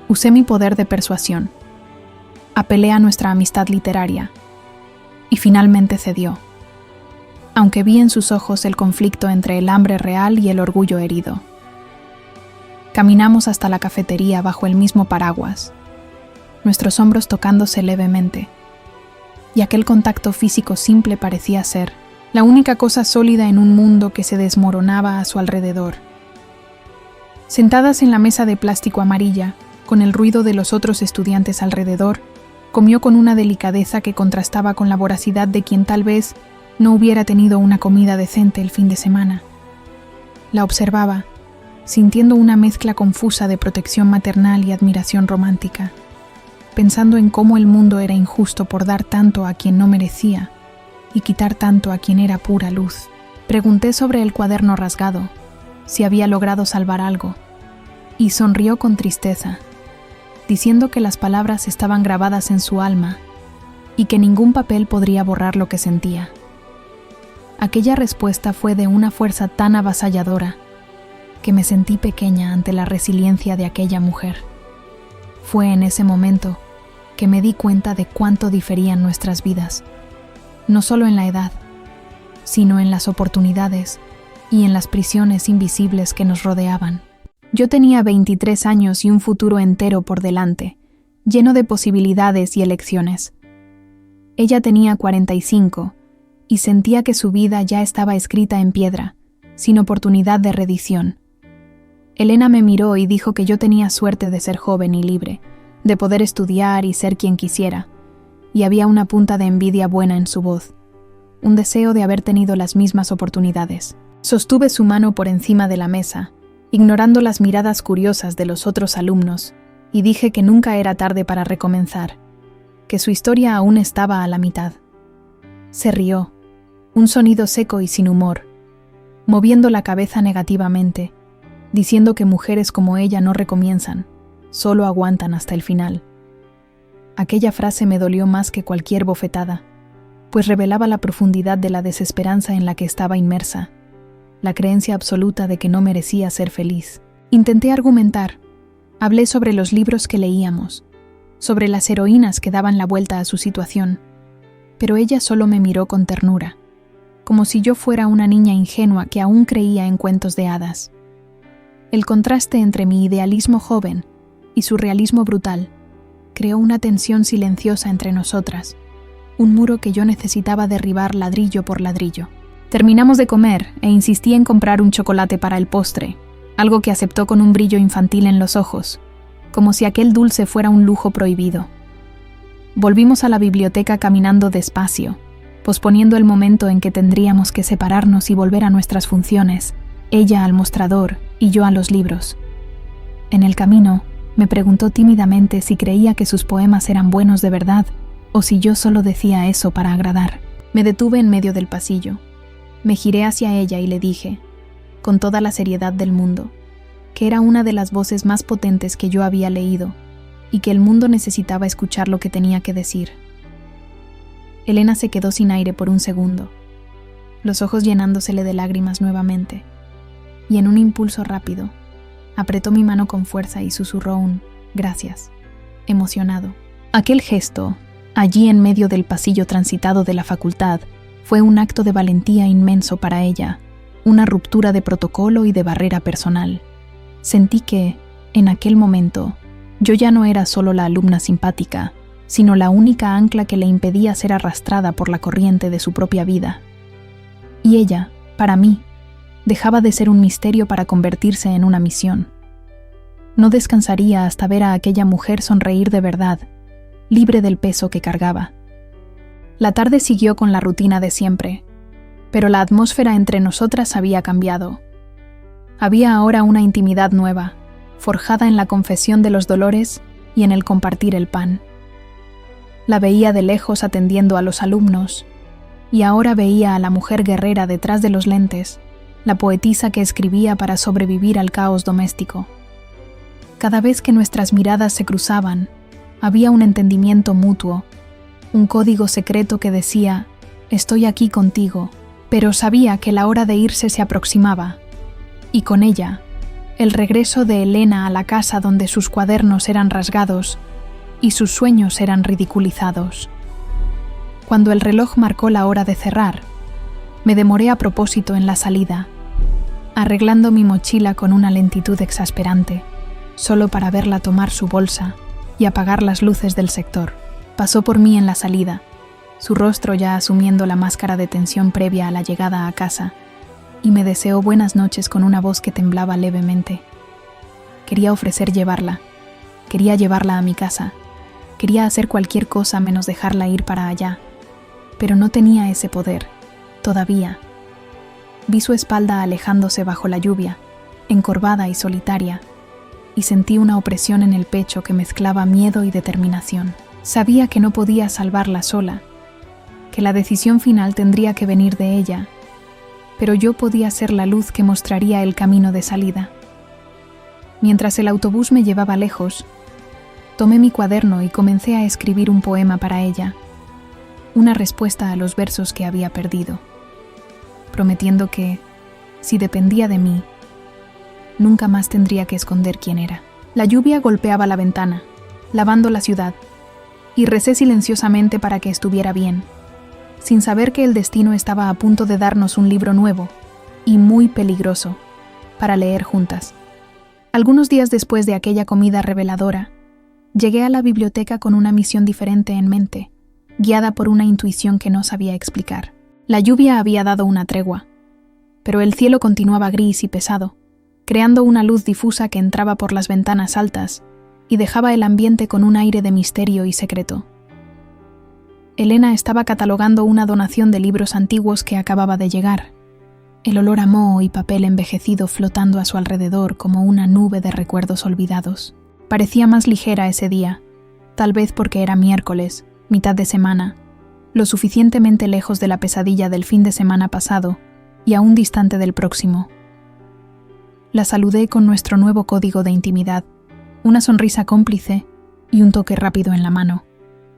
Usé mi poder de persuasión, apelé a nuestra amistad literaria, y finalmente cedió, aunque vi en sus ojos el conflicto entre el hambre real y el orgullo herido. Caminamos hasta la cafetería bajo el mismo paraguas, nuestros hombros tocándose levemente, y aquel contacto físico simple parecía ser la única cosa sólida en un mundo que se desmoronaba a su alrededor. Sentadas en la mesa de plástico amarilla, con el ruido de los otros estudiantes alrededor, comió con una delicadeza que contrastaba con la voracidad de quien tal vez no hubiera tenido una comida decente el fin de semana. La observaba, sintiendo una mezcla confusa de protección maternal y admiración romántica, pensando en cómo el mundo era injusto por dar tanto a quien no merecía y quitar tanto a quien era pura luz. Pregunté sobre el cuaderno rasgado, si había logrado salvar algo, y sonrió con tristeza, diciendo que las palabras estaban grabadas en su alma y que ningún papel podría borrar lo que sentía. Aquella respuesta fue de una fuerza tan avasalladora que me sentí pequeña ante la resiliencia de aquella mujer. Fue en ese momento que me di cuenta de cuánto diferían nuestras vidas no solo en la edad, sino en las oportunidades y en las prisiones invisibles que nos rodeaban. Yo tenía 23 años y un futuro entero por delante, lleno de posibilidades y elecciones. Ella tenía 45 y sentía que su vida ya estaba escrita en piedra, sin oportunidad de reedición. Elena me miró y dijo que yo tenía suerte de ser joven y libre, de poder estudiar y ser quien quisiera, y había una punta de envidia buena en su voz, un deseo de haber tenido las mismas oportunidades. Sostuve su mano por encima de la mesa, ignorando las miradas curiosas de los otros alumnos, y dije que nunca era tarde para recomenzar, que su historia aún estaba a la mitad. Se rió, un sonido seco y sin humor, moviendo la cabeza negativamente, diciendo que mujeres como ella no recomienzan, solo aguantan hasta el final. Aquella frase me dolió más que cualquier bofetada, pues revelaba la profundidad de la desesperanza en la que estaba inmersa, la creencia absoluta de que no merecía ser feliz. Intenté argumentar, hablé sobre los libros que leíamos, sobre las heroínas que daban la vuelta a su situación, pero ella solo me miró con ternura, como si yo fuera una niña ingenua que aún creía en cuentos de hadas. El contraste entre mi idealismo joven y su realismo brutal creó una tensión silenciosa entre nosotras, un muro que yo necesitaba derribar ladrillo por ladrillo. Terminamos de comer e insistí en comprar un chocolate para el postre, algo que aceptó con un brillo infantil en los ojos, como si aquel dulce fuera un lujo prohibido. Volvimos a la biblioteca caminando despacio, posponiendo el momento en que tendríamos que separarnos y volver a nuestras funciones, ella al mostrador y yo a los libros. En el camino, me preguntó tímidamente si creía que sus poemas eran buenos de verdad o si yo solo decía eso para agradar. Me detuve en medio del pasillo. Me giré hacia ella y le dije, con toda la seriedad del mundo, que era una de las voces más potentes que yo había leído y que el mundo necesitaba escuchar lo que tenía que decir. Elena se quedó sin aire por un segundo, los ojos llenándosele de lágrimas nuevamente, y en un impulso rápido, apretó mi mano con fuerza y susurró un «gracias», emocionado. Aquel gesto, allí en medio del pasillo transitado de la facultad, fue un acto de valentía inmenso para ella, una ruptura de protocolo y de barrera personal. Sentí que, en aquel momento, yo ya no era solo la alumna simpática, sino la única ancla que le impedía ser arrastrada por la corriente de su propia vida. Y ella, para mí, dejaba de ser un misterio para convertirse en una misión. No descansaría hasta ver a aquella mujer sonreír de verdad, libre del peso que cargaba. La tarde siguió con la rutina de siempre, pero la atmósfera entre nosotras había cambiado. Había ahora una intimidad nueva, forjada en la confesión de los dolores y en el compartir el pan. La veía de lejos atendiendo a los alumnos, y ahora veía a la mujer guerrera detrás de los lentes, la poetisa que escribía para sobrevivir al caos doméstico. Cada vez que nuestras miradas se cruzaban, había un entendimiento mutuo, un código secreto que decía, «Estoy aquí contigo», pero sabía que la hora de irse se aproximaba, y con ella, el regreso de Elena a la casa donde sus cuadernos eran rasgados y sus sueños eran ridiculizados. Cuando el reloj marcó la hora de cerrar, me demoré a propósito en la salida, arreglando mi mochila con una lentitud exasperante, solo para verla tomar su bolsa y apagar las luces del sector. Pasó por mí en la salida, su rostro ya asumiendo la máscara de tensión previa a la llegada a casa, y me deseó buenas noches con una voz que temblaba levemente. Quería ofrecer llevarla, quería llevarla a mi casa, quería hacer cualquier cosa menos dejarla ir para allá, pero no tenía ese poder, todavía. Vi su espalda alejándose bajo la lluvia, encorvada y solitaria, y sentí una opresión en el pecho que mezclaba miedo y determinación. Sabía que no podía salvarla sola, que la decisión final tendría que venir de ella, pero yo podía ser la luz que mostraría el camino de salida. Mientras el autobús me llevaba lejos, tomé mi cuaderno y comencé a escribir un poema para ella, una respuesta a los versos que había perdido, prometiendo que, si dependía de mí, nunca más tendría que esconder quién era. La lluvia golpeaba la ventana, lavando la ciudad, y recé silenciosamente para que estuviera bien, sin saber que el destino estaba a punto de darnos un libro nuevo y muy peligroso para leer juntas. Algunos días después de aquella comida reveladora, llegué a la biblioteca con una misión diferente en mente, guiada por una intuición que no sabía explicar. La lluvia había dado una tregua, pero el cielo continuaba gris y pesado, creando una luz difusa que entraba por las ventanas altas y dejaba el ambiente con un aire de misterio y secreto. Elena estaba catalogando una donación de libros antiguos que acababa de llegar, el olor a moho y papel envejecido flotando a su alrededor como una nube de recuerdos olvidados. Parecía más ligera ese día, tal vez porque era miércoles, mitad de semana, lo suficientemente lejos de la pesadilla del fin de semana pasado y aún distante del próximo. La saludé con nuestro nuevo código de intimidad, una sonrisa cómplice y un toque rápido en la mano,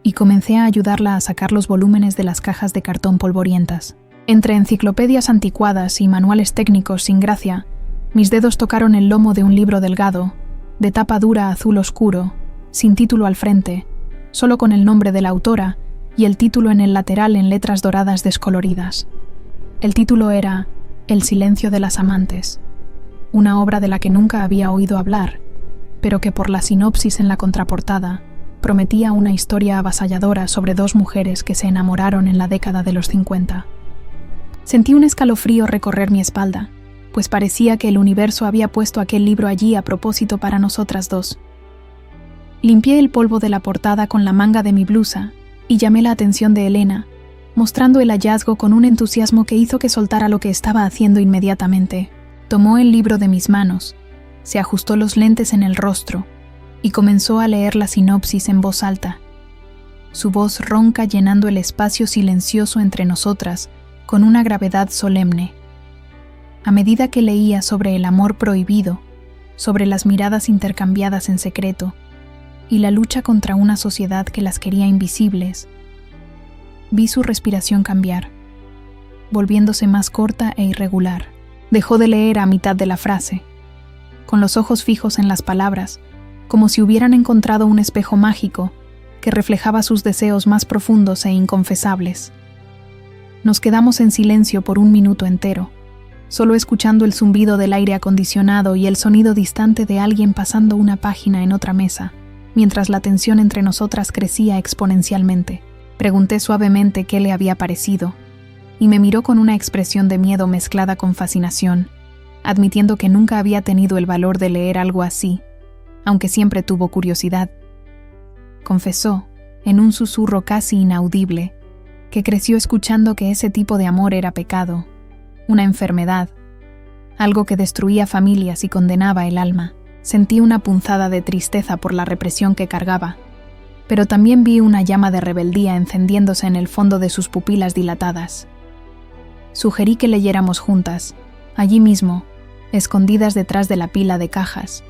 y comencé a ayudarla a sacar los volúmenes de las cajas de cartón polvorientas. Entre enciclopedias anticuadas y manuales técnicos sin gracia, mis dedos tocaron el lomo de un libro delgado, de tapa dura azul oscuro, sin título al frente, solo con el nombre de la autora y el título en el lateral en letras doradas descoloridas. El título era El silencio de las amantes, una obra de la que nunca había oído hablar, pero que por la sinopsis en la contraportada prometía una historia avasalladora sobre dos mujeres que se enamoraron en la década de los 50. Sentí un escalofrío recorrer mi espalda, pues parecía que el universo había puesto aquel libro allí a propósito para nosotras dos. Limpié el polvo de la portada con la manga de mi blusa y llamé la atención de Elena, mostrando el hallazgo con un entusiasmo que hizo que soltara lo que estaba haciendo inmediatamente. Tomó el libro de mis manos, se ajustó los lentes en el rostro y comenzó a leer la sinopsis en voz alta, su voz ronca llenando el espacio silencioso entre nosotras con una gravedad solemne. A medida que leía sobre el amor prohibido, sobre las miradas intercambiadas en secreto y la lucha contra una sociedad que las quería invisibles, vi su respiración cambiar, volviéndose más corta e irregular. Dejó de leer a mitad de la frase, con los ojos fijos en las palabras, como si hubieran encontrado un espejo mágico que reflejaba sus deseos más profundos e inconfesables. Nos quedamos en silencio por un minuto entero, solo escuchando el zumbido del aire acondicionado y el sonido distante de alguien pasando una página en otra mesa, mientras la tensión entre nosotras crecía exponencialmente. Pregunté suavemente qué le había parecido, y me miró con una expresión de miedo mezclada con fascinación, admitiendo que nunca había tenido el valor de leer algo así, aunque siempre tuvo curiosidad. Confesó, en un susurro casi inaudible, que creció escuchando que ese tipo de amor era pecado, una enfermedad, algo que destruía familias y condenaba el alma. Sentí una punzada de tristeza por la represión que cargaba, pero también vi una llama de rebeldía encendiéndose en el fondo de sus pupilas dilatadas. Sugerí que leyéramos juntas, allí mismo, escondidas detrás de la pila de cajas,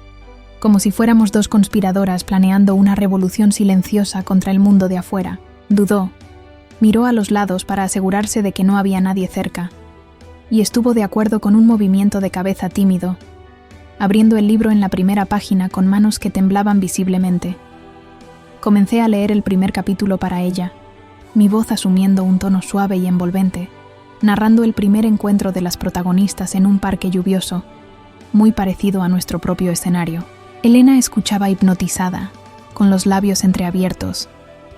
como si fuéramos dos conspiradoras planeando una revolución silenciosa contra el mundo de afuera. Dudó, miró a los lados para asegurarse de que no había nadie cerca, y estuvo de acuerdo con un movimiento de cabeza tímido, abriendo el libro en la primera página con manos que temblaban visiblemente. Comencé a leer el primer capítulo para ella, mi voz asumiendo un tono suave y envolvente, narrando el primer encuentro de las protagonistas en un parque lluvioso, muy parecido a nuestro propio escenario. Elena escuchaba hipnotizada, con los labios entreabiertos,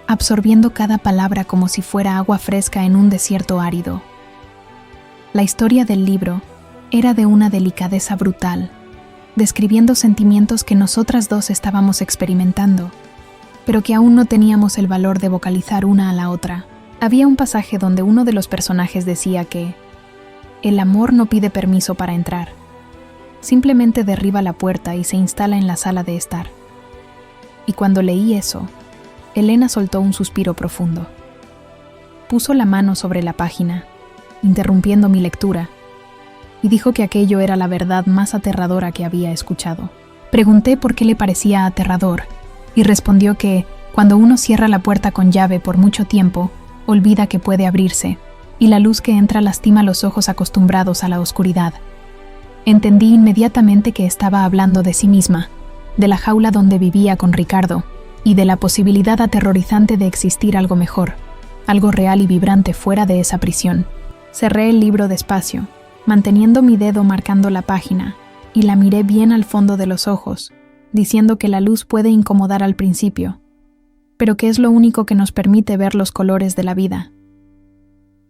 absorbiendo cada palabra como si fuera agua fresca en un desierto árido. La historia del libro era de una delicadeza brutal, describiendo sentimientos que nosotras dos estábamos experimentando, pero que aún no teníamos el valor de vocalizar una a la otra. Había un pasaje donde uno de los personajes decía que el amor no pide permiso para entrar, simplemente derriba la puerta y se instala en la sala de estar. Y cuando leí eso, Elena soltó un suspiro profundo. Puso la mano sobre la página, interrumpiendo mi lectura, y dijo que aquello era la verdad más aterradora que había escuchado. Pregunté por qué le parecía aterrador, y respondió que, cuando uno cierra la puerta con llave por mucho tiempo, olvida que puede abrirse, y la luz que entra lastima los ojos acostumbrados a la oscuridad. Entendí inmediatamente que estaba hablando de sí misma, de la jaula donde vivía con Ricardo, y de la posibilidad aterrorizante de existir algo mejor, algo real y vibrante fuera de esa prisión. Cerré el libro despacio, manteniendo mi dedo marcando la página, y la miré bien al fondo de los ojos, diciendo que la luz puede incomodar al principio, pero que es lo único que nos permite ver los colores de la vida.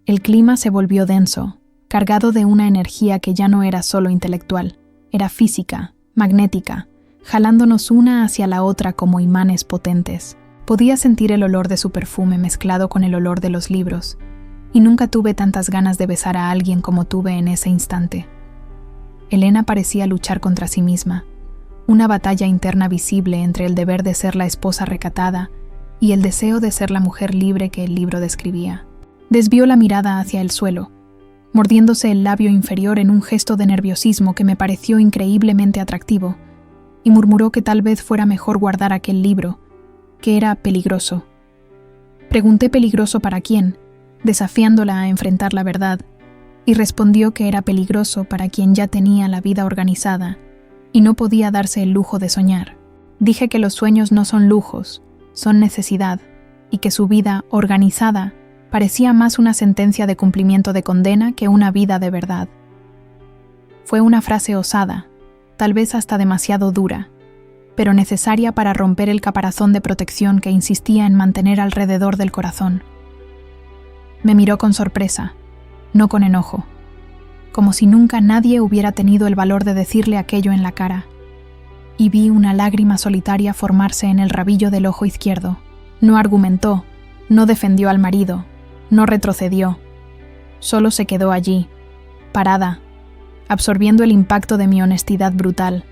El clima se volvió denso, cargado de una energía que ya no era solo intelectual, era física, magnética, jalándonos una hacia la otra como imanes potentes. Podía sentir el olor de su perfume mezclado con el olor de los libros, y nunca tuve tantas ganas de besar a alguien como tuve en ese instante. Elena parecía luchar contra sí misma, una batalla interna visible entre el deber de ser la esposa recatada y el deseo de ser la mujer libre que el libro describía. Desvió la mirada hacia el suelo, mordiéndose el labio inferior en un gesto de nerviosismo que me pareció increíblemente atractivo, y murmuró que tal vez fuera mejor guardar aquel libro, que era peligroso. Pregunté peligroso para quién, desafiándola a enfrentar la verdad, y respondió que era peligroso para quien ya tenía la vida organizada y no podía darse el lujo de soñar. Dije que los sueños no son lujos, son necesidad, y que su vida organizada parecía más una sentencia de cumplimiento de condena que una vida de verdad. Fue una frase osada, tal vez hasta demasiado dura, pero necesaria para romper el caparazón de protección que insistía en mantener alrededor del corazón. Me miró con sorpresa, no con enojo, como si nunca nadie hubiera tenido el valor de decirle aquello en la cara, y vi una lágrima solitaria formarse en el rabillo del ojo izquierdo. No argumentó, no defendió al marido, no retrocedió, solo se quedó allí, parada, absorbiendo el impacto de mi honestidad brutal.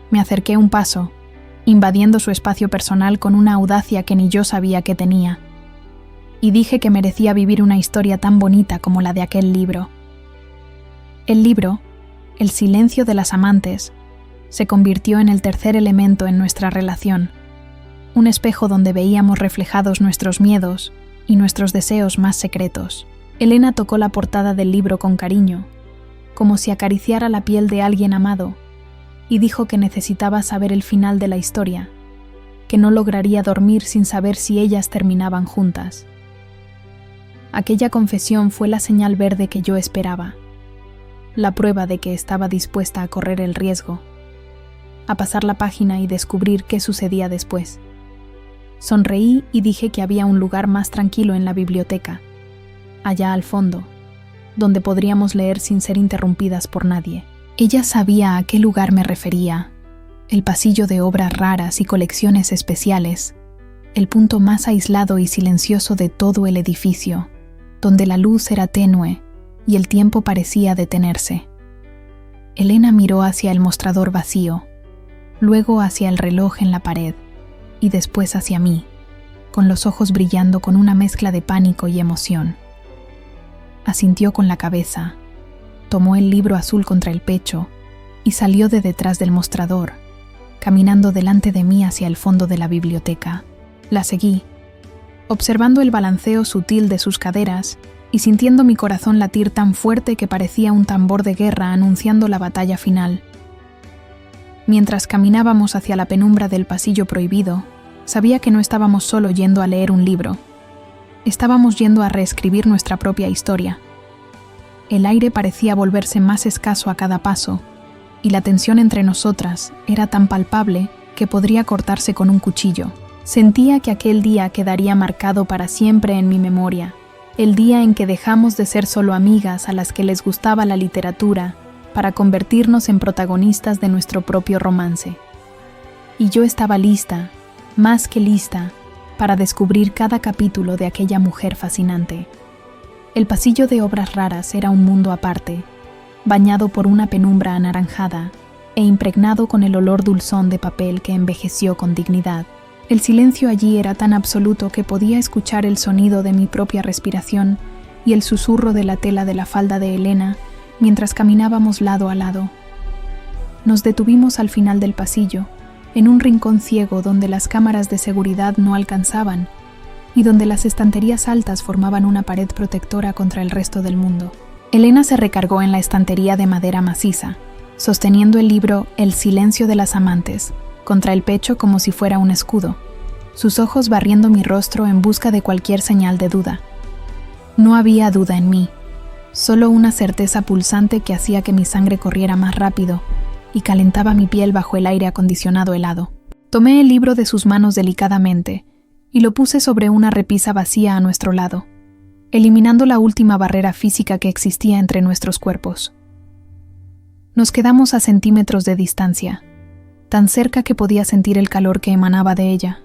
Me acerqué un paso, invadiendo su espacio personal con una audacia que ni yo sabía que tenía, y dije que merecía vivir una historia tan bonita como la de aquel libro. El libro, El silencio de las amantes, se convirtió en el tercer elemento en nuestra relación, un espejo donde veíamos reflejados nuestros miedos y nuestros deseos más secretos. Elena tocó la portada del libro con cariño, como si acariciara la piel de alguien amado, y dijo que necesitaba saber el final de la historia, que no lograría dormir sin saber si ellas terminaban juntas. Aquella confesión fue la señal verde que yo esperaba, la prueba de que estaba dispuesta a correr el riesgo, a pasar la página y descubrir qué sucedía después. Sonreí y dije que había un lugar más tranquilo en la biblioteca, allá al fondo, donde podríamos leer sin ser interrumpidas por nadie. Ella sabía a qué lugar me refería, el pasillo de obras raras y colecciones especiales, el punto más aislado y silencioso de todo el edificio, donde la luz era tenue y el tiempo parecía detenerse. Elena miró hacia el mostrador vacío, luego hacia el reloj en la pared y después hacia mí, con los ojos brillando con una mezcla de pánico y emoción. Asintió con la cabeza, tomó el libro azul contra el pecho y salió de detrás del mostrador, caminando delante de mí hacia el fondo de la biblioteca. La seguí, observando el balanceo sutil de sus caderas y sintiendo mi corazón latir tan fuerte que parecía un tambor de guerra anunciando la batalla final. Mientras caminábamos hacia la penumbra del pasillo prohibido, sabía que no estábamos solo yendo a leer un libro. Estábamos yendo a reescribir nuestra propia historia. El aire parecía volverse más escaso a cada paso, y la tensión entre nosotras era tan palpable que podría cortarse con un cuchillo. Sentía que aquel día quedaría marcado para siempre en mi memoria, el día en que dejamos de ser solo amigas a las que les gustaba la literatura para convertirnos en protagonistas de nuestro propio romance. Y yo estaba lista, más que lista, para descubrir cada capítulo de aquella mujer fascinante. El pasillo de obras raras era un mundo aparte, bañado por una penumbra anaranjada e impregnado con el olor dulzón de papel que envejeció con dignidad. El silencio allí era tan absoluto que podía escuchar el sonido de mi propia respiración y el susurro de la tela de la falda de Elena mientras caminábamos lado a lado. Nos detuvimos al final del pasillo, en un rincón ciego donde las cámaras de seguridad no alcanzaban y donde las estanterías altas formaban una pared protectora contra el resto del mundo. Elena se recargó en la estantería de madera maciza, sosteniendo el libro El silencio de las amantes, contra el pecho como si fuera un escudo. sus ojos barriendo mi rostro en busca de cualquier señal de duda. No había duda en mí, solo una certeza pulsante que hacía que mi sangre corriera más rápido y calentaba mi piel bajo el aire acondicionado helado. Tomé el libro de sus manos delicadamente y lo puse sobre una repisa vacía a nuestro lado, eliminando la última barrera física que existía entre nuestros cuerpos. Nos quedamos a centímetros de distancia, tan cerca que podía sentir el calor que emanaba de ella,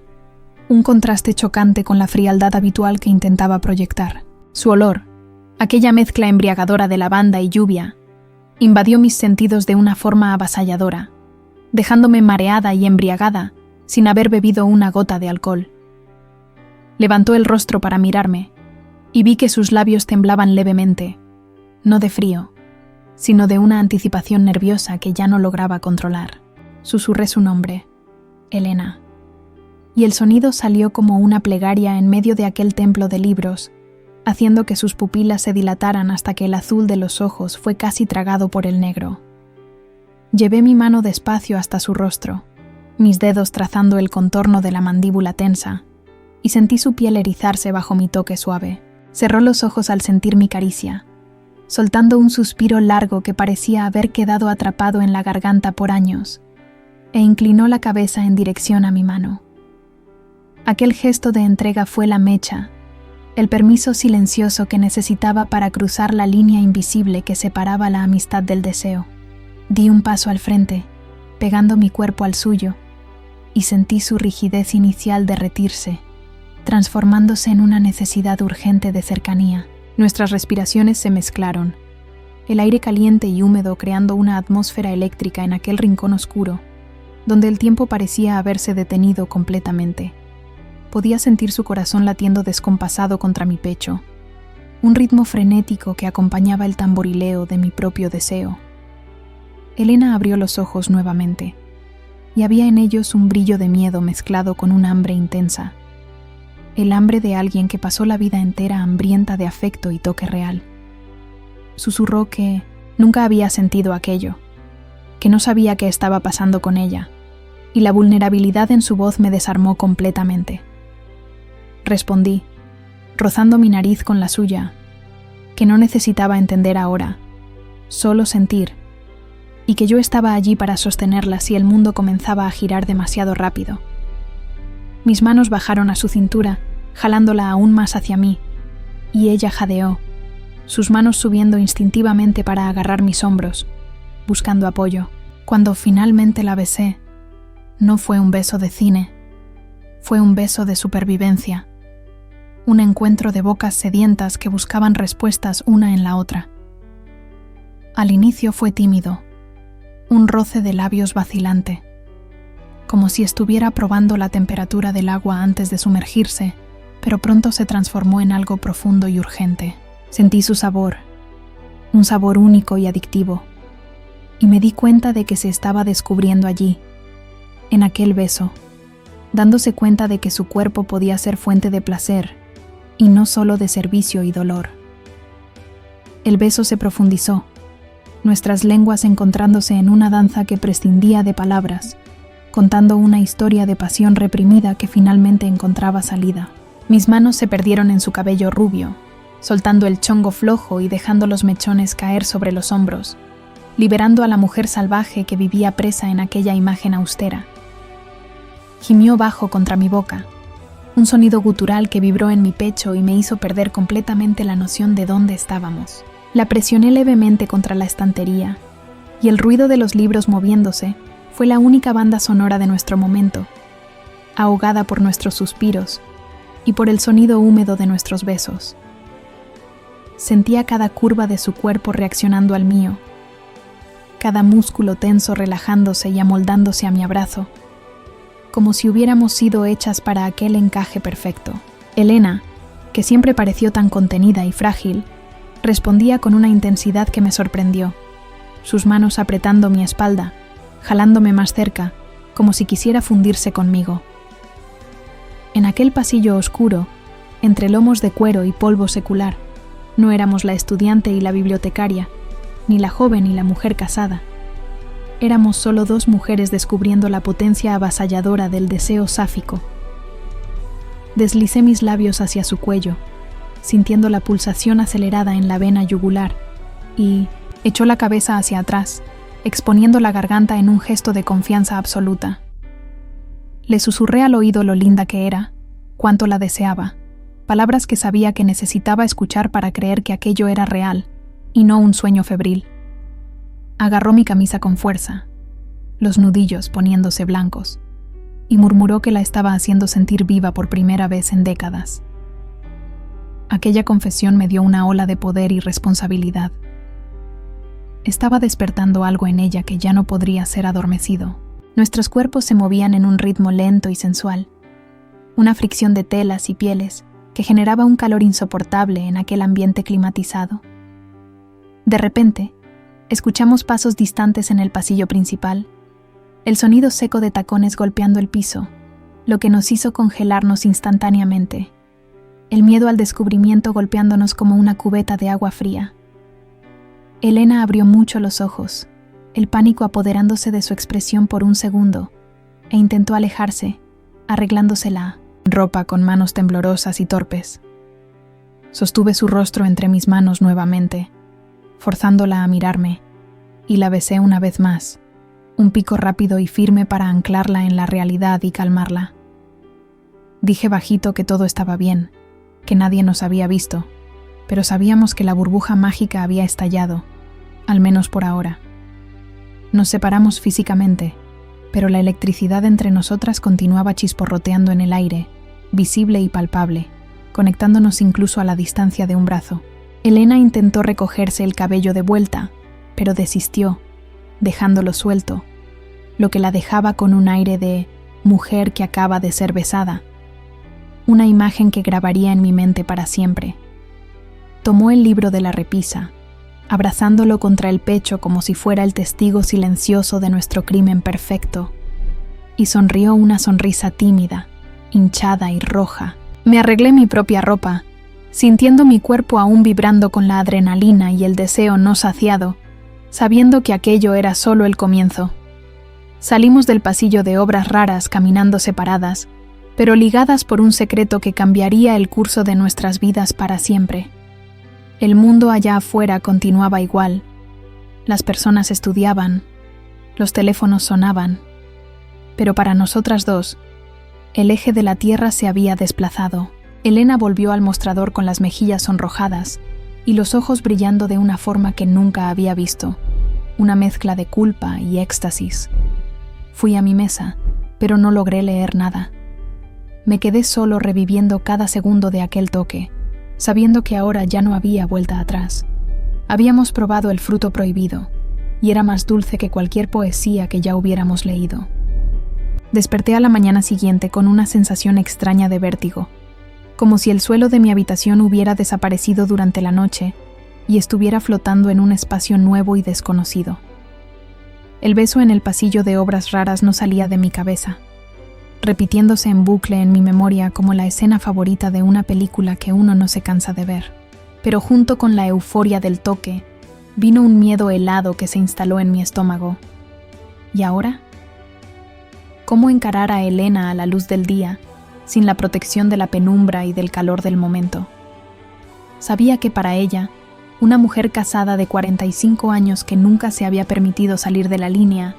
un contraste chocante con la frialdad habitual que intentaba proyectar. Su olor, aquella mezcla embriagadora de lavanda y lluvia, invadió mis sentidos de una forma avasalladora, dejándome mareada y embriagada sin haber bebido una gota de alcohol. Levantó el rostro para mirarme y vi que sus labios temblaban levemente, no de frío, sino de una anticipación nerviosa que ya no lograba controlar. Susurré su nombre, Elena, y el sonido salió como una plegaria en medio de aquel templo de libros, haciendo que sus pupilas se dilataran hasta que el azul de los ojos fue casi tragado por el negro. Llevé mi mano despacio hasta su rostro, mis dedos trazando el contorno de la mandíbula tensa, y sentí su piel erizarse bajo mi toque suave. Cerró los ojos al sentir mi caricia, soltando un suspiro largo que parecía haber quedado atrapado en la garganta por años, e inclinó la cabeza en dirección a mi mano. Aquel gesto de entrega fue la mecha, el permiso silencioso que necesitaba para cruzar la línea invisible que separaba la amistad del deseo. Di un paso al frente, pegando mi cuerpo al suyo, y sentí su rigidez inicial derretirse, transformándose en una necesidad urgente de cercanía. Nuestras respiraciones se mezclaron, el aire caliente y húmedo creando una atmósfera eléctrica en aquel rincón oscuro, donde el tiempo parecía haberse detenido completamente. Podía sentir su corazón latiendo descompasado contra mi pecho, un ritmo frenético que acompañaba el tamborileo de mi propio deseo. Elena abrió los ojos nuevamente, y había en ellos un brillo de miedo mezclado con un hambre intensa. El hambre de alguien que pasó la vida entera hambrienta de afecto y toque real. Susurró que nunca había sentido aquello, que no sabía qué estaba pasando con ella, y la vulnerabilidad en su voz me desarmó completamente. Respondí, rozando mi nariz con la suya, que no necesitaba entender ahora, solo sentir, y que yo estaba allí para sostenerla si el mundo comenzaba a girar demasiado rápido. Mis manos bajaron a su cintura, jalándola aún más hacia mí, y ella jadeó, sus manos subiendo instintivamente para agarrar mis hombros, buscando apoyo. Cuando finalmente la besé, no fue un beso de cine, fue un beso de supervivencia, un encuentro de bocas sedientas que buscaban respuestas una en la otra. Al inicio fue tímido, un roce de labios vacilante, como si estuviera probando la temperatura del agua antes de sumergirse, pero pronto se transformó en algo profundo y urgente. Sentí su sabor, un sabor único y adictivo, y me di cuenta de que se estaba descubriendo allí, en aquel beso, dándose cuenta de que su cuerpo podía ser fuente de placer, y no solo de servicio y dolor. El beso se profundizó, nuestras lenguas encontrándose en una danza que prescindía de palabras, contando una historia de pasión reprimida que finalmente encontraba salida. Mis manos se perdieron en su cabello rubio, soltando el chongo flojo y dejando los mechones caer sobre los hombros, liberando a la mujer salvaje que vivía presa en aquella imagen austera. Gimió bajo contra mi boca, un sonido gutural que vibró en mi pecho y me hizo perder completamente la noción de dónde estábamos. La presioné levemente contra la estantería, y el ruido de los libros moviéndose fue la única banda sonora de nuestro momento, ahogada por nuestros suspiros y por el sonido húmedo de nuestros besos. Sentía cada curva de su cuerpo reaccionando al mío, cada músculo tenso relajándose y amoldándose a mi abrazo, como si hubiéramos sido hechas para aquel encaje perfecto. Elena, que siempre pareció tan contenida y frágil, respondía con una intensidad que me sorprendió, sus manos apretando mi espalda, jalándome más cerca, como si quisiera fundirse conmigo. En aquel pasillo oscuro, entre lomos de cuero y polvo secular, no éramos la estudiante y la bibliotecaria, ni la joven y la mujer casada. Éramos solo dos mujeres descubriendo la potencia avasalladora del deseo sáfico, Deslicé mis labios hacia su cuello, sintiendo la pulsación acelerada en la vena yugular, y echó la cabeza hacia atrás, exponiendo la garganta en un gesto de confianza absoluta. Le susurré al oído lo linda que era, cuánto la deseaba, palabras que sabía que necesitaba escuchar para creer que aquello era real, y no un sueño febril. Agarró mi camisa con fuerza, los nudillos poniéndose blancos, y murmuró que la estaba haciendo sentir viva por primera vez en décadas. Aquella confesión me dio una ola de poder y responsabilidad. Estaba despertando algo en ella que ya no podría ser adormecido. Nuestros cuerpos se movían en un ritmo lento y sensual, una fricción de telas y pieles que generaba un calor insoportable en aquel ambiente climatizado. De repente, escuchamos pasos distantes en el pasillo principal, el sonido seco de tacones golpeando el piso, lo que nos hizo congelarnos instantáneamente, el miedo al descubrimiento golpeándonos como una cubeta de agua fría. Elena abrió mucho los ojos, el pánico apoderándose de su expresión por un segundo, e intentó alejarse, arreglándose la ropa con manos temblorosas y torpes. Sostuve su rostro entre mis manos nuevamente, forzándola a mirarme, y la besé una vez más, un pico rápido y firme para anclarla en la realidad y calmarla. Dije bajito que todo estaba bien, que nadie nos había visto, pero sabíamos que la burbuja mágica había estallado, al menos por ahora. Nos separamos físicamente, pero la electricidad entre nosotras continuaba chisporroteando en el aire, visible y palpable, conectándonos incluso a la distancia de un brazo. Elena intentó recogerse el cabello de vuelta, pero desistió, dejándolo suelto, lo que la dejaba con un aire de mujer que acaba de ser besada, una imagen que grabaría en mi mente para siempre. Tomó el libro de la repisa, abrazándolo contra el pecho como si fuera el testigo silencioso de nuestro crimen perfecto, y sonrió una sonrisa tímida, hinchada y roja. Me arreglé mi propia ropa, sintiendo mi cuerpo aún vibrando con la adrenalina y el deseo no saciado, sabiendo que aquello era solo el comienzo. Salimos del pasillo de obras raras caminando separadas, pero ligadas por un secreto que cambiaría el curso de nuestras vidas para siempre. El mundo allá afuera continuaba igual. Las personas estudiaban, los teléfonos sonaban, pero para nosotras dos, el eje de la Tierra se había desplazado. Elena volvió al mostrador con las mejillas sonrojadas y los ojos brillando de una forma que nunca había visto, una mezcla de culpa y éxtasis. Fui a mi mesa, pero no logré leer nada. Me quedé solo reviviendo cada segundo de aquel toque, sabiendo que ahora ya no había vuelta atrás. Habíamos probado el fruto prohibido, y era más dulce que cualquier poesía que ya hubiéramos leído. Desperté a la mañana siguiente con una sensación extraña de vértigo, como si el suelo de mi habitación hubiera desaparecido durante la noche y estuviera flotando en un espacio nuevo y desconocido. El beso en el pasillo de obras raras no salía de mi cabeza, repitiéndose en bucle en mi memoria como la escena favorita de una película que uno no se cansa de ver. Pero junto con la euforia del toque, vino un miedo helado que se instaló en mi estómago. ¿Y ahora? ¿Cómo encarar a Elena a la luz del día, sin la protección de la penumbra y del calor del momento? Sabía que para ella, una mujer casada de 45 años que nunca se había permitido salir de la línea,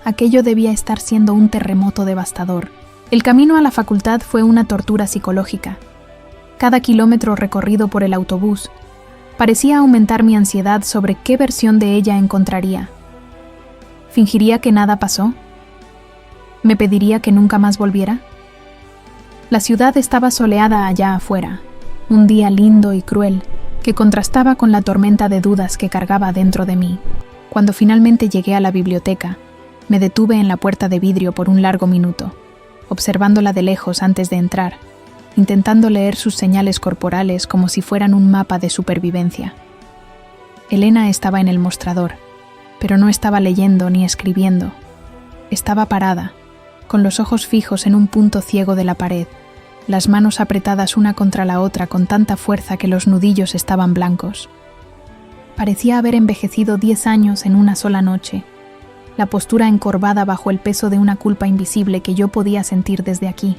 aquello debía estar siendo un terremoto devastador. El camino a la facultad fue una tortura psicológica. Cada kilómetro recorrido por el autobús parecía aumentar mi ansiedad sobre qué versión de ella encontraría. ¿Fingiría que nada pasó? ¿Me pediría que nunca más volviera? La ciudad estaba soleada allá afuera, un día lindo y cruel que contrastaba con la tormenta de dudas que cargaba dentro de mí. Cuando finalmente llegué a la biblioteca, me detuve en la puerta de vidrio por un largo minuto, observándola de lejos antes de entrar, intentando leer sus señales corporales como si fueran un mapa de supervivencia. Elena estaba en el mostrador, pero no estaba leyendo ni escribiendo. Estaba parada, con los ojos fijos en un punto ciego de la pared, las manos apretadas una contra la otra con tanta fuerza que los nudillos estaban blancos. Parecía haber envejecido 10 años en una sola noche, la postura encorvada bajo el peso de una culpa invisible que yo podía sentir desde aquí.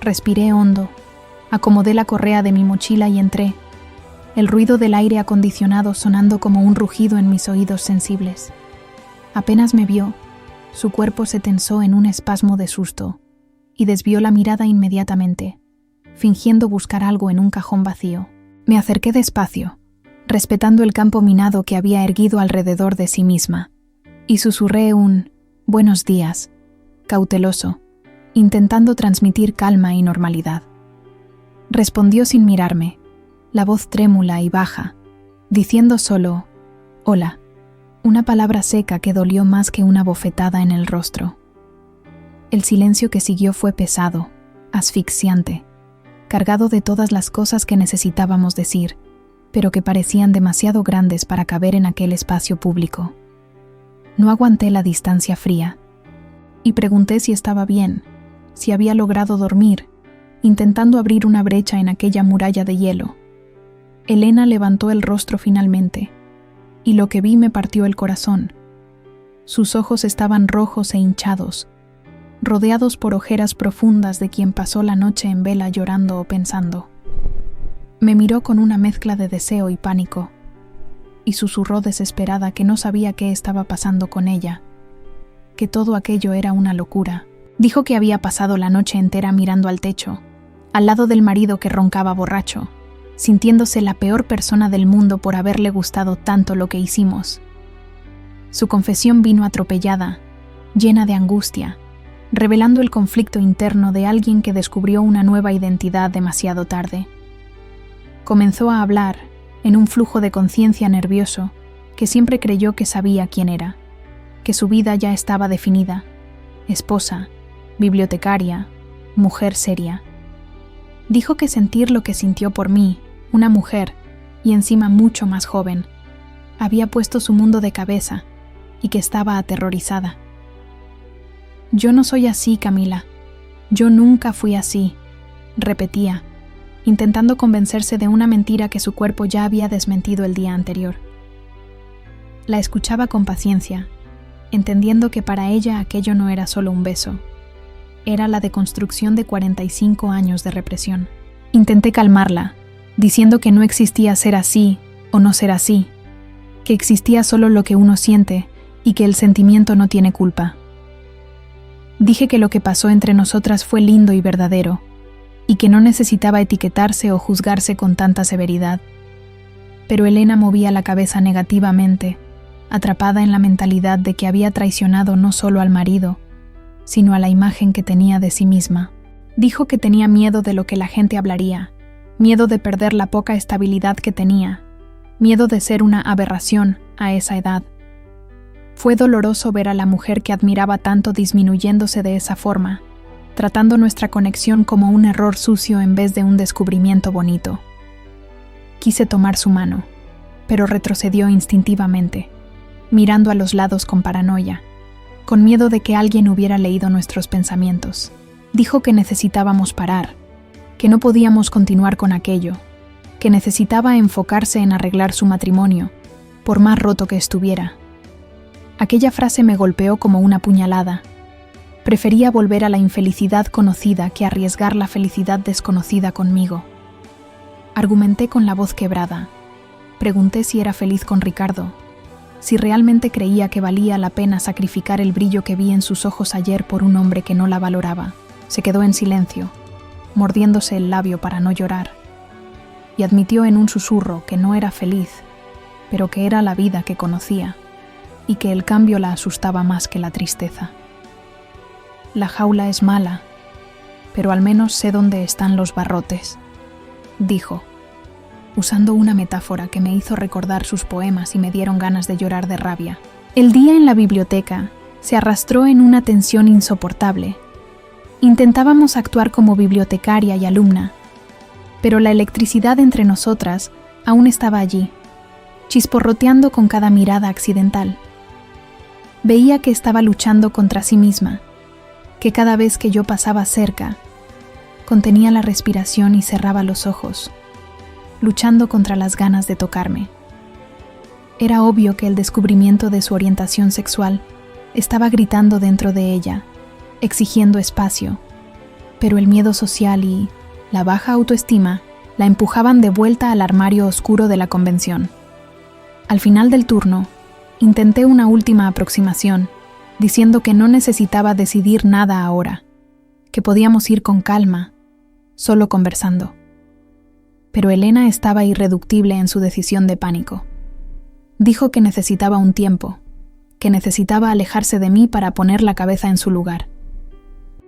Respiré hondo, acomodé la correa de mi mochila y entré, el ruido del aire acondicionado sonando como un rugido en mis oídos sensibles. Apenas me vio, su cuerpo se tensó en un espasmo de susto y desvió la mirada inmediatamente, fingiendo buscar algo en un cajón vacío. Me acerqué despacio, respetando el campo minado que había erguido alrededor de sí misma, y susurré un «buenos días», cauteloso, intentando transmitir calma y normalidad. Respondió sin mirarme, la voz trémula y baja, diciendo solo «hola», una palabra seca que dolió más que una bofetada en el rostro. El silencio que siguió fue pesado, asfixiante, cargado de todas las cosas que necesitábamos decir, pero que parecían demasiado grandes para caber en aquel espacio público. No aguanté la distancia fría, y pregunté si estaba bien, si había logrado dormir, intentando abrir una brecha en aquella muralla de hielo. Elena levantó el rostro finalmente, y lo que vi me partió el corazón. Sus ojos estaban rojos e hinchados, rodeados por ojeras profundas de quien pasó la noche en vela llorando o pensando. Me miró con una mezcla de deseo y pánico, y susurró desesperada que no sabía qué estaba pasando con ella, que todo aquello era una locura. Dijo que había pasado la noche entera mirando al techo, al lado del marido que roncaba borracho, sintiéndose la peor persona del mundo por haberle gustado tanto lo que hicimos. Su confesión vino atropellada, llena de angustia, revelando el conflicto interno de alguien que descubrió una nueva identidad demasiado tarde. Comenzó a hablar, en un flujo de conciencia nervioso, que siempre creyó que sabía quién era, que su vida ya estaba definida: esposa, bibliotecaria, mujer seria. Dijo que sentir lo que sintió por mí, una mujer, y encima mucho más joven, había puesto su mundo de cabeza y que estaba aterrorizada. «Yo no soy así, Camila. Yo nunca fui así», repetía, intentando convencerse de una mentira que su cuerpo ya había desmentido el día anterior. La escuchaba con paciencia, entendiendo que para ella aquello no era solo un beso, era la deconstrucción de 45 años de represión. Intenté calmarla, diciendo que no existía ser así o no ser así, que existía solo lo que uno siente y que el sentimiento no tiene culpa. Dije que lo que pasó entre nosotras fue lindo y verdadero, y que no necesitaba etiquetarse o juzgarse con tanta severidad. Pero Elena movía la cabeza negativamente, atrapada en la mentalidad de que había traicionado no solo al marido, sino a la imagen que tenía de sí misma. Dijo que tenía miedo de lo que la gente hablaría, miedo de perder la poca estabilidad que tenía, miedo de ser una aberración a esa edad. Fue doloroso ver a la mujer que admiraba tanto disminuyéndose de esa forma, tratando nuestra conexión como un error sucio en vez de un descubrimiento bonito. Quise tomar su mano, pero retrocedió instintivamente, mirando a los lados con paranoia, con miedo de que alguien hubiera leído nuestros pensamientos. Dijo que necesitábamos parar, que no podíamos continuar con aquello, que necesitaba enfocarse en arreglar su matrimonio, por más roto que estuviera. Aquella frase me golpeó como una puñalada. Prefería volver a la infelicidad conocida que arriesgar la felicidad desconocida conmigo. Argumenté con la voz quebrada. Pregunté si era feliz con Ricardo, si realmente creía que valía la pena sacrificar el brillo que vi en sus ojos ayer por un hombre que no la valoraba. Se quedó en silencio, mordiéndose el labio para no llorar, y admitió en un susurro que no era feliz, pero que era la vida que conocía, y que el cambio la asustaba más que la tristeza. La jaula es mala, pero al menos sé dónde están los barrotes, dijo, usando una metáfora que me hizo recordar sus poemas y me dieron ganas de llorar de rabia. El día en la biblioteca se arrastró en una tensión insoportable. Intentábamos actuar como bibliotecaria y alumna, pero la electricidad entre nosotras aún estaba allí, chisporroteando con cada mirada accidental. Veía que estaba luchando contra sí misma, que cada vez que yo pasaba cerca, contenía la respiración y cerraba los ojos, luchando contra las ganas de tocarme. Era obvio que el descubrimiento de su orientación sexual estaba gritando dentro de ella, exigiendo espacio, Pero el miedo social y la baja autoestima la empujaban de vuelta al armario oscuro de la convención. Al final del turno, intenté una última aproximación, diciendo que no necesitaba decidir nada ahora, que podíamos ir con calma, solo conversando. Pero Elena estaba irreductible en su decisión de pánico. Dijo que necesitaba un tiempo, que necesitaba alejarse de mí para poner la cabeza en su lugar.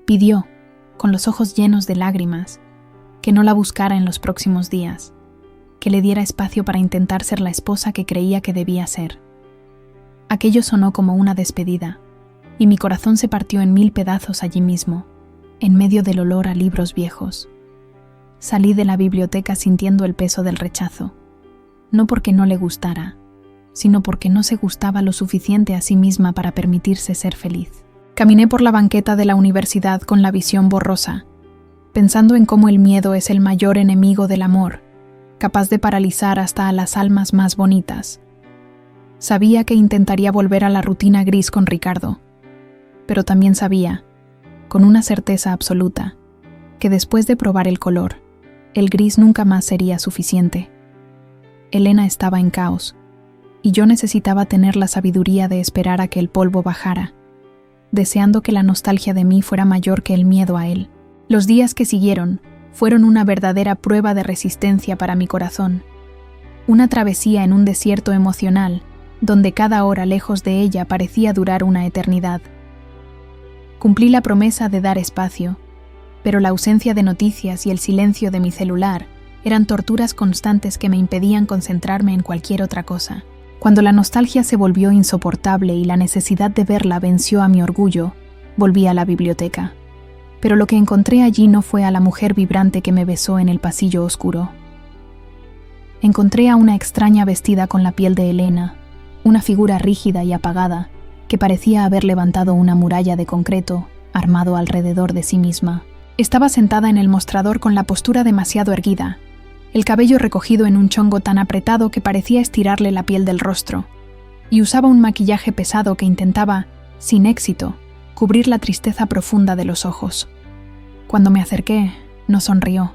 Pidió, con los ojos llenos de lágrimas, que no la buscara en los próximos días, que le diera espacio para intentar ser la esposa que creía que debía ser. Aquello sonó como una despedida, y mi corazón se partió en 1000 pedazos allí mismo, en medio del olor a libros viejos. Salí de la biblioteca sintiendo el peso del rechazo, no porque no le gustara, sino porque no se gustaba lo suficiente a sí misma para permitirse ser feliz. Caminé por la banqueta de la universidad con la visión borrosa, pensando en cómo el miedo es el mayor enemigo del amor, capaz de paralizar hasta a las almas más bonitas. Sabía que intentaría volver a la rutina gris con Ricardo, pero también sabía, con una certeza absoluta, que después de probar el color, el gris nunca más sería suficiente. Elena estaba en caos, y yo necesitaba tener la sabiduría de esperar a que el polvo bajara, deseando que la nostalgia de mí fuera mayor que el miedo a él. Los días que siguieron fueron una verdadera prueba de resistencia para mi corazón, una travesía en un desierto emocional, donde cada hora lejos de ella parecía durar una eternidad. Cumplí la promesa de dar espacio, pero la ausencia de noticias y el silencio de mi celular eran torturas constantes que me impedían concentrarme en cualquier otra cosa. Cuando la nostalgia se volvió insoportable y la necesidad de verla venció a mi orgullo, volví a la biblioteca. Pero lo que encontré allí no fue a la mujer vibrante que me besó en el pasillo oscuro. Encontré a una extraña vestida con la piel de Elena, una figura rígida y apagada que parecía haber levantado una muralla de concreto armado alrededor de sí misma. Estaba sentada en el mostrador con la postura demasiado erguida, el cabello recogido en un chongo tan apretado que parecía estirarle la piel del rostro, y usaba un maquillaje pesado que intentaba, sin éxito, cubrir la tristeza profunda de los ojos. Cuando me acerqué, no sonrió,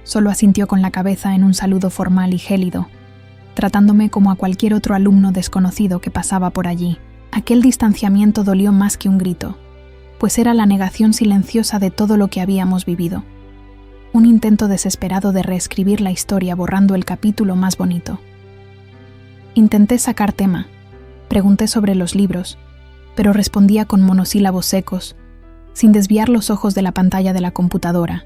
solo asintió con la cabeza en un saludo formal y gélido, tratándome como a cualquier otro alumno desconocido que pasaba por allí. Aquel distanciamiento dolió más que un grito, pues era la negación silenciosa de todo lo que habíamos vivido. Un intento desesperado de reescribir la historia borrando el capítulo más bonito. Intenté sacar tema, pregunté sobre los libros, pero respondía con monosílabos secos, sin desviar los ojos de la pantalla de la computadora,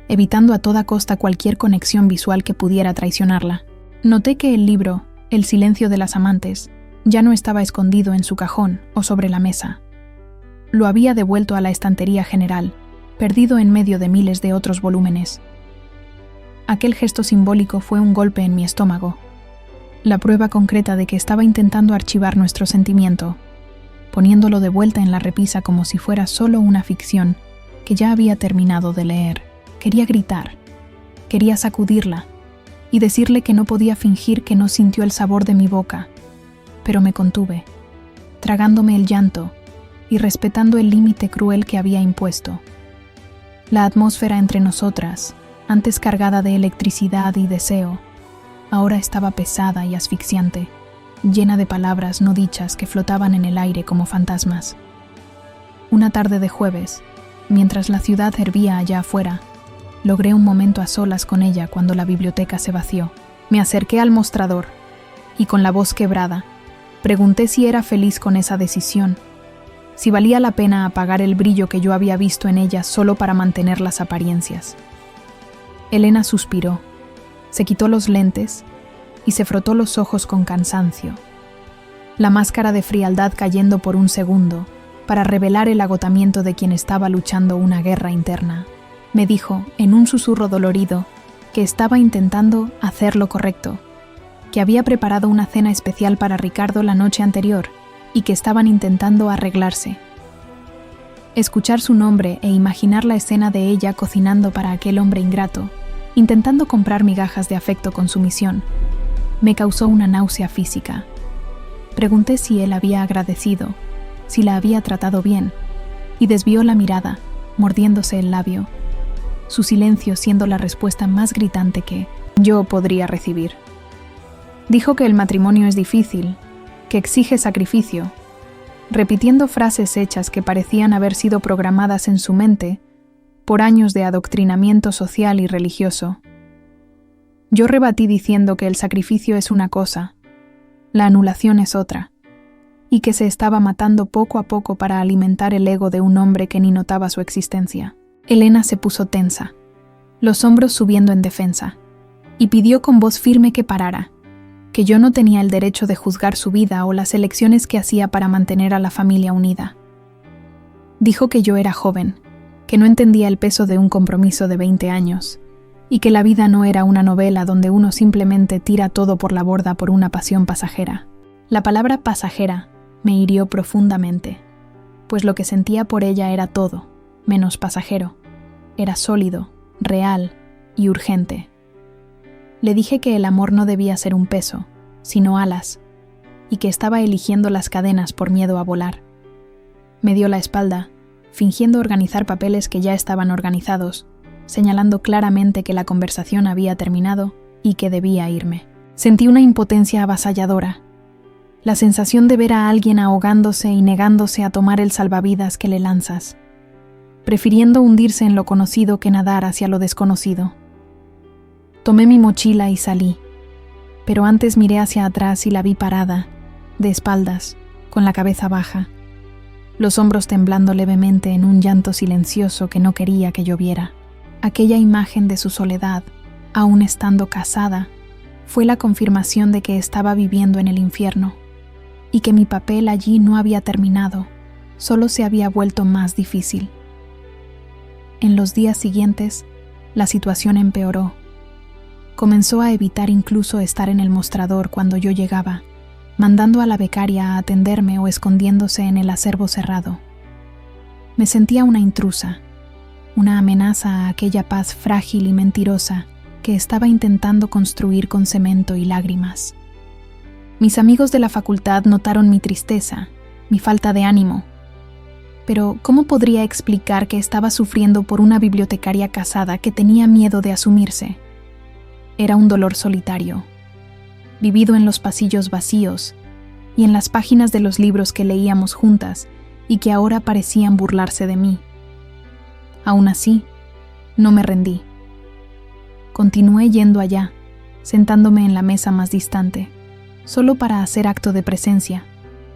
evitando a toda costa cualquier conexión visual que pudiera traicionarla. Noté que el libro, El silencio de las amantes, ya no estaba escondido en su cajón o sobre la mesa. Lo había devuelto a la estantería general, perdido en medio de miles de otros volúmenes. Aquel gesto simbólico fue un golpe en mi estómago, la prueba concreta de que estaba intentando archivar nuestro sentimiento, poniéndolo de vuelta en la repisa como si fuera solo una ficción que ya había terminado de leer. Quería gritar, quería sacudirla y decirle que no podía fingir que no sintió el sabor de mi boca, pero me contuve, tragándome el llanto y respetando el límite cruel que había impuesto. La atmósfera entre nosotras, antes cargada de electricidad y deseo, ahora estaba pesada y asfixiante, llena de palabras no dichas que flotaban en el aire como fantasmas. Una tarde de jueves, mientras la ciudad hervía allá afuera, logré un momento a solas con ella cuando la biblioteca se vació. Me acerqué al mostrador y con la voz quebrada, pregunté si era feliz con esa decisión, si valía la pena apagar el brillo que yo había visto en ella solo para mantener las apariencias. Elena suspiró, se quitó los lentes y se frotó los ojos con cansancio, la máscara de frialdad cayendo por un segundo para revelar el agotamiento de quien estaba luchando una guerra interna. Me dijo, en un susurro dolorido, que estaba intentando hacer lo correcto, que había preparado una cena especial para Ricardo la noche anterior y que estaban intentando arreglarse. Escuchar su nombre e imaginar la escena de ella cocinando para aquel hombre ingrato, intentando comprar migajas de afecto con sumisión, me causó una náusea física. Pregunté si él había agradecido, si la había tratado bien, y desvió la mirada, mordiéndose el labio, su silencio siendo la respuesta más gritante que yo podría recibir. Dijo que el matrimonio es difícil, que exige sacrificio, repitiendo frases hechas que parecían haber sido programadas en su mente por años de adoctrinamiento social y religioso. Yo rebatí diciendo que el sacrificio es una cosa, la anulación es otra, y que se estaba matando poco a poco para alimentar el ego de un hombre que ni notaba su existencia. Elena se puso tensa, los hombros subiendo en defensa, y pidió con voz firme que parara, que yo no tenía el derecho de juzgar su vida o las elecciones que hacía para mantener a la familia unida. Dijo que yo era joven, que no entendía el peso de un compromiso de 20 años, y que la vida no era una novela donde uno simplemente tira todo por la borda por una pasión pasajera. La palabra pasajera me hirió profundamente, pues lo que sentía por ella era todo, menos pasajero. Era sólido, real y urgente. Le dije que el amor no debía ser un peso, sino alas, y que estaba eligiendo las cadenas por miedo a volar. Me dio la espalda, fingiendo organizar papeles que ya estaban organizados, señalando claramente que la conversación había terminado y que debía irme. Sentí una impotencia avasalladora, la sensación de ver a alguien ahogándose y negándose a tomar el salvavidas que le lanzas, prefiriendo hundirse en lo conocido que nadar hacia lo desconocido. Tomé mi mochila y salí, pero antes miré hacia atrás y la vi parada, de espaldas, con la cabeza baja, los hombros temblando levemente en un llanto silencioso que no quería que yo viera. Aquella imagen de su soledad, aún estando casada, fue la confirmación de que estaba viviendo en el infierno, y que mi papel allí no había terminado, solo se había vuelto más difícil. En los días siguientes, la situación empeoró. Comenzó a evitar incluso estar en el mostrador cuando yo llegaba, mandando a la becaria a atenderme o escondiéndose en el acervo cerrado. Me sentía una intrusa, una amenaza a aquella paz frágil y mentirosa que estaba intentando construir con cemento y lágrimas. Mis amigos de la facultad notaron mi tristeza, mi falta de ánimo. Pero, ¿cómo podría explicar que estaba sufriendo por una bibliotecaria casada que tenía miedo de asumirse? Era un dolor solitario, vivido en los pasillos vacíos y en las páginas de los libros que leíamos juntas y que ahora parecían burlarse de mí. Aún así, no me rendí. Continué yendo allá, sentándome en la mesa más distante, solo para hacer acto de presencia,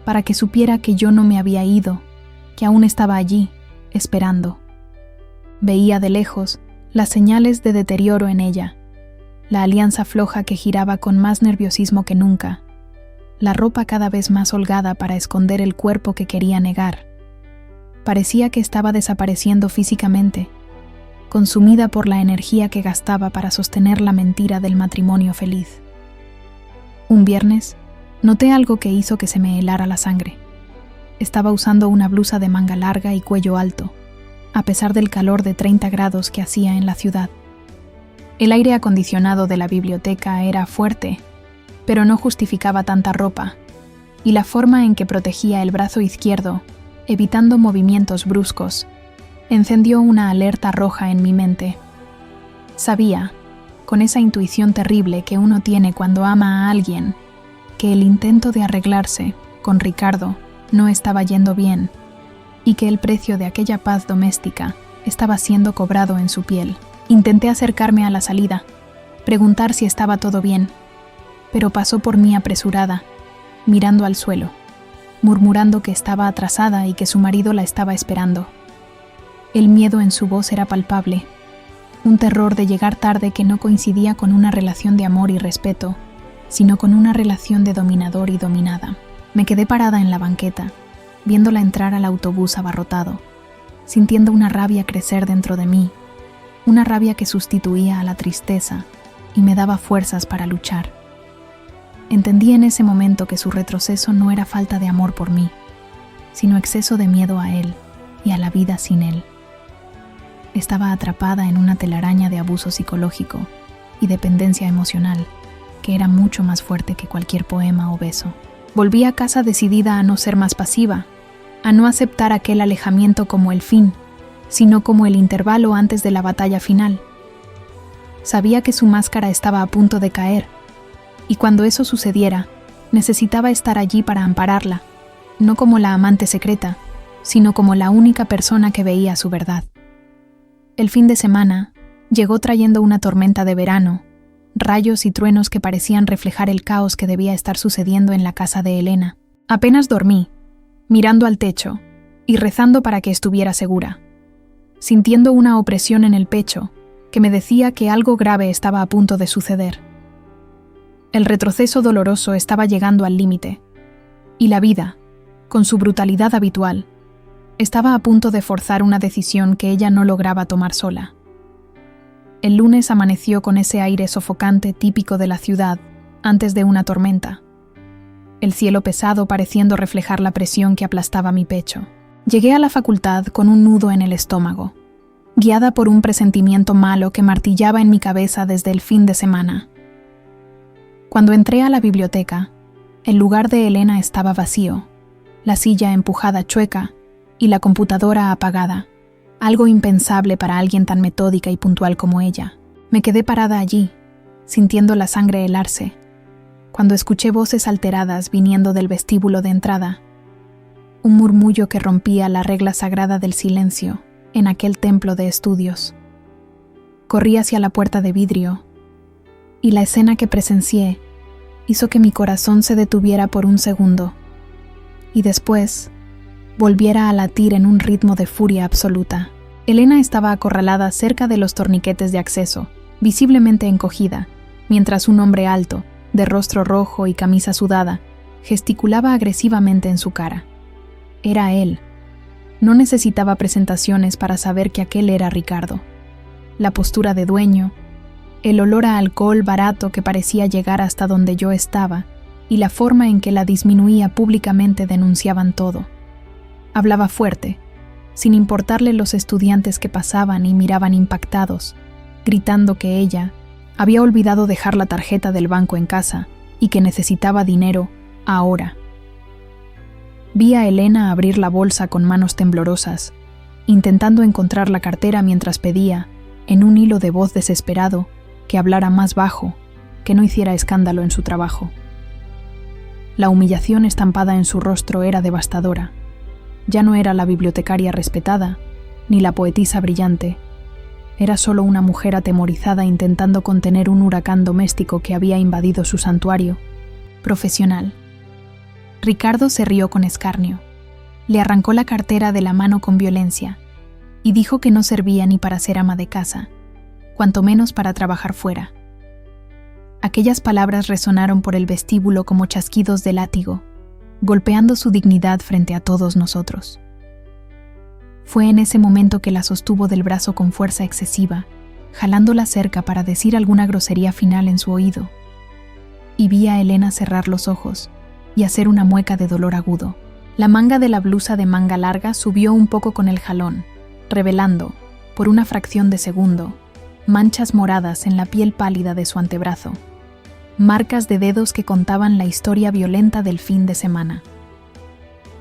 para que supiera que yo no me había ido, que aún estaba allí, esperando. Veía de lejos las señales de deterioro en ella, la alianza floja que giraba con más nerviosismo que nunca, la ropa cada vez más holgada para esconder el cuerpo que quería negar. Parecía que estaba desapareciendo físicamente, consumida por la energía que gastaba para sostener la mentira del matrimonio feliz. Un viernes, noté algo que hizo que se me helara la sangre. Estaba usando una blusa de manga larga y cuello alto, a pesar del calor de 30 grados que hacía en la ciudad. El aire acondicionado de la biblioteca era fuerte, pero no justificaba tanta ropa, y la forma en que protegía el brazo izquierdo, evitando movimientos bruscos, encendió una alerta roja en mi mente. Sabía, con esa intuición terrible que uno tiene cuando ama a alguien, que el intento de arreglarse, con Ricardo, no estaba yendo bien, y que el precio de aquella paz doméstica estaba siendo cobrado en su piel. Intenté acercarme a la salida, preguntar si estaba todo bien, pero pasó por mí apresurada, mirando al suelo, murmurando que estaba atrasada y que su marido la estaba esperando. El miedo en su voz era palpable, un terror de llegar tarde que no coincidía con una relación de amor y respeto, sino con una relación de dominador y dominada. Me quedé parada en la banqueta, viéndola entrar al autobús abarrotado, sintiendo una rabia crecer dentro de mí, una rabia que sustituía a la tristeza y me daba fuerzas para luchar. Entendí en ese momento que su retroceso no era falta de amor por mí, sino exceso de miedo a él y a la vida sin él. Estaba atrapada en una telaraña de abuso psicológico y dependencia emocional, que era mucho más fuerte que cualquier poema o beso. Volví a casa decidida a no ser más pasiva, a no aceptar aquel alejamiento como el fin, sino como el intervalo antes de la batalla final. Sabía que su máscara estaba a punto de caer, y cuando eso sucediera, necesitaba estar allí para ampararla, no como la amante secreta, sino como la única persona que veía su verdad. El fin de semana llegó trayendo una tormenta de verano, rayos y truenos que parecían reflejar el caos que debía estar sucediendo en la casa de Elena. Apenas dormí, mirando al techo y rezando para que estuviera segura, sintiendo una opresión en el pecho que me decía que algo grave estaba a punto de suceder. El retroceso doloroso estaba llegando al límite, y la vida, con su brutalidad habitual, estaba a punto de forzar una decisión que ella no lograba tomar sola. El lunes amaneció con ese aire sofocante típico de la ciudad antes de una tormenta, el cielo pesado pareciendo reflejar la presión que aplastaba mi pecho. Llegué a la facultad con un nudo en el estómago, guiada por un presentimiento malo que martillaba en mi cabeza desde el fin de semana. Cuando entré a la biblioteca, el lugar de Elena estaba vacío, la silla empujada chueca y la computadora apagada, algo impensable para alguien tan metódica y puntual como ella. Me quedé parada allí, sintiendo la sangre helarse, cuando escuché voces alteradas viniendo del vestíbulo de entrada, un murmullo que rompía la regla sagrada del silencio en aquel templo de estudios. Corrí hacia la puerta de vidrio, y la escena que presencié hizo que mi corazón se detuviera por un segundo, y después volviera a latir en un ritmo de furia absoluta. Elena estaba acorralada cerca de los torniquetes de acceso, visiblemente encogida, mientras un hombre alto, de rostro rojo y camisa sudada, gesticulaba agresivamente en su cara. Era él. No necesitaba presentaciones para saber que aquel era Ricardo. La postura de dueño, el olor a alcohol barato que parecía llegar hasta donde yo estaba, y la forma en que la disminuía públicamente denunciaban todo. Hablaba fuerte, sin importarle los estudiantes que pasaban y miraban impactados, gritando que ella había olvidado dejar la tarjeta del banco en casa y que necesitaba dinero ahora. Vi a Elena abrir la bolsa con manos temblorosas, intentando encontrar la cartera mientras pedía, en un hilo de voz desesperado, que hablara más bajo, que no hiciera escándalo en su trabajo. La humillación estampada en su rostro era devastadora. Ya no era la bibliotecaria respetada, ni la poetisa brillante. Era solo una mujer atemorizada intentando contener un huracán doméstico que había invadido su santuario. Profesional. Ricardo se rió con escarnio. Le arrancó la cartera de la mano con violencia y dijo que no servía ni para ser ama de casa, cuanto menos para trabajar fuera. Aquellas palabras resonaron por el vestíbulo como chasquidos de látigo, golpeando su dignidad frente a todos nosotros. Fue en ese momento que la sostuvo del brazo con fuerza excesiva, jalándola cerca para decir alguna grosería final en su oído. Y vi a Elena cerrar los ojos y hacer una mueca de dolor agudo. La manga de la blusa de manga larga subió un poco con el jalón, revelando, por una fracción de segundo, manchas moradas en la piel pálida de su antebrazo, marcas de dedos que contaban la historia violenta del fin de semana.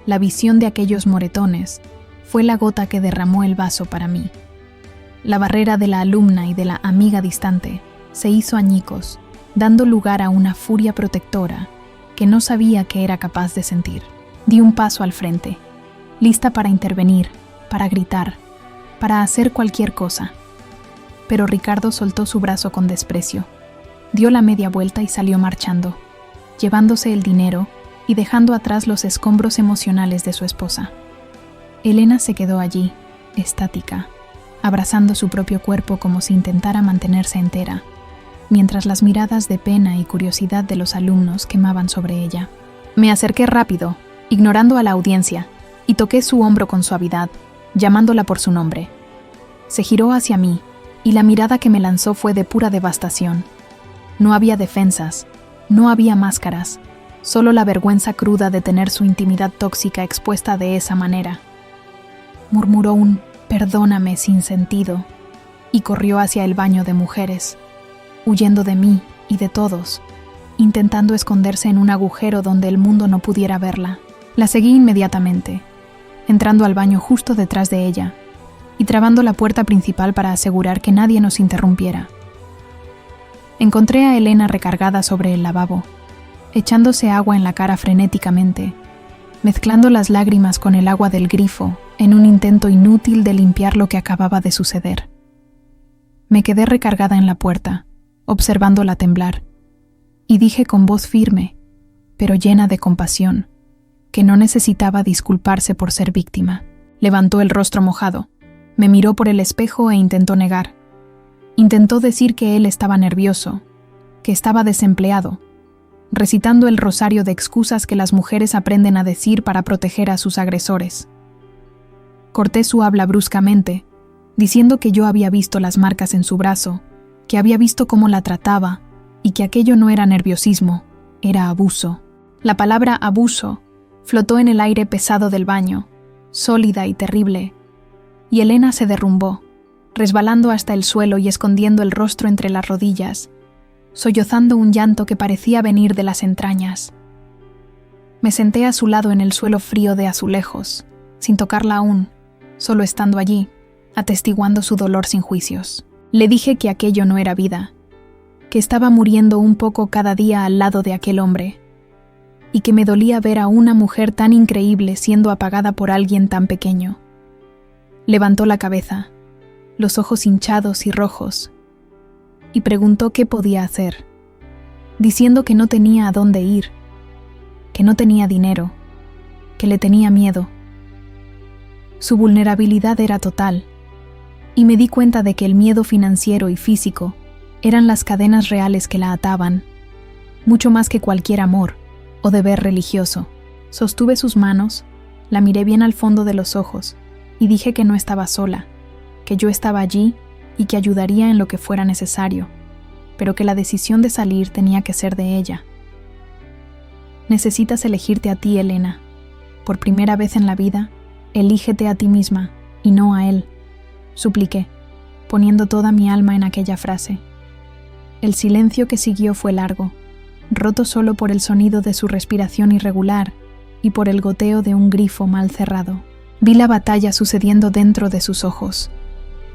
La visión de aquellos moretones fue la gota que derramó el vaso para mí. La barrera de la alumna y de la amiga distante se hizo añicos, dando lugar a una furia protectora que no sabía que era capaz de sentir. Di un paso al frente, lista para intervenir, para gritar, para hacer cualquier cosa. Pero Ricardo soltó su brazo con desprecio, dio la media vuelta y salió marchando, llevándose el dinero y dejando atrás los escombros emocionales de su esposa. Elena se quedó allí, estática, abrazando su propio cuerpo como si intentara mantenerse entera, mientras las miradas de pena y curiosidad de los alumnos quemaban sobre ella. Me acerqué rápido, ignorando a la audiencia, y toqué su hombro con suavidad, llamándola por su nombre. Se giró hacia mí, y la mirada que me lanzó fue de pura devastación. No había defensas, no había máscaras, solo la vergüenza cruda de tener su intimidad tóxica expuesta de esa manera. Murmuró un «perdóname» sin sentido, y corrió hacia el baño de mujeres, huyendo de mí y de todos, intentando esconderse en un agujero donde el mundo no pudiera verla. La seguí inmediatamente, entrando al baño justo detrás de ella, y trabando la puerta principal para asegurar que nadie nos interrumpiera. Encontré a Elena recargada sobre el lavabo, echándose agua en la cara frenéticamente, mezclando las lágrimas con el agua del grifo en un intento inútil de limpiar lo que acababa de suceder. Me quedé recargada en la puerta, observándola temblar, y dije con voz firme, pero llena de compasión, que no necesitaba disculparse por ser víctima. Levantó el rostro mojado, me miró por el espejo e intentó negar. Intentó decir que él estaba nervioso, que estaba desempleado, recitando el rosario de excusas que las mujeres aprenden a decir para proteger a sus agresores. Corté su habla bruscamente, diciendo que yo había visto las marcas en su brazo, que había visto cómo la trataba y que aquello no era nerviosismo, era abuso. La palabra abuso flotó en el aire pesado del baño, sólida y terrible, y Elena se derrumbó, resbalando hasta el suelo y escondiendo el rostro entre las rodillas, sollozando un llanto que parecía venir de las entrañas. Me senté a su lado en el suelo frío de azulejos, sin tocarla aún, solo estando allí, atestiguando su dolor sin juicios. Le dije que aquello no era vida, que estaba muriendo un poco cada día al lado de aquel hombre, y que me dolía ver a una mujer tan increíble siendo apagada por alguien tan pequeño. Levantó la cabeza, los ojos hinchados y rojos, y preguntó qué podía hacer, diciendo que no tenía a dónde ir, que no tenía dinero, que le tenía miedo. Su vulnerabilidad era total, y me di cuenta de que el miedo financiero y físico eran las cadenas reales que la ataban, mucho más que cualquier amor o deber religioso. Sostuve sus manos, la miré bien al fondo de los ojos y dije que no estaba sola, que yo estaba allí y que ayudaría en lo que fuera necesario, pero que la decisión de salir tenía que ser de ella. Necesitas elegirte a ti, Elena. Por primera vez en la vida, elígete a ti misma y no a él, supliqué, poniendo toda mi alma en aquella frase. El silencio que siguió fue largo, roto solo por el sonido de su respiración irregular y por el goteo de un grifo mal cerrado. Vi la batalla sucediendo dentro de sus ojos,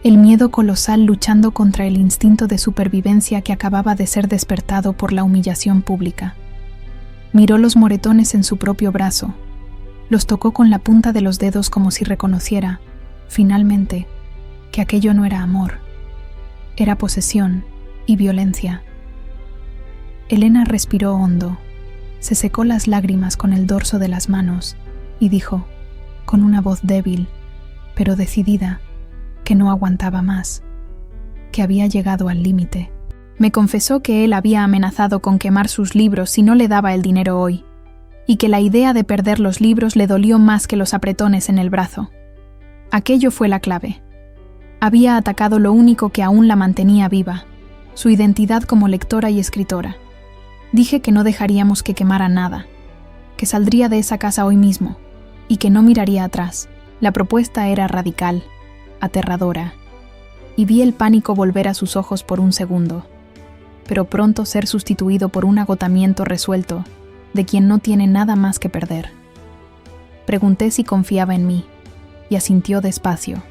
el miedo colosal luchando contra el instinto de supervivencia que acababa de ser despertado por la humillación pública. Miró los moretones en su propio brazo, los tocó con la punta de los dedos como si reconociera, finalmente, que aquello no era amor, era posesión y violencia. Elena respiró hondo, se secó las lágrimas con el dorso de las manos y dijo, con una voz débil, pero decidida, que no aguantaba más, que había llegado al límite. Me confesó que él había amenazado con quemar sus libros si no le daba el dinero hoy, y que la idea de perder los libros le dolió más que los apretones en el brazo. Aquello fue la clave. Había atacado lo único que aún la mantenía viva, su identidad como lectora y escritora. Dije que no dejaríamos que quemara nada, que saldría de esa casa hoy mismo, y que no miraría atrás. La propuesta era radical, aterradora, y vi el pánico volver a sus ojos por un segundo, pero pronto ser sustituido por un agotamiento resuelto de quien no tiene nada más que perder. Pregunté si confiaba en mí, y asintió despacio,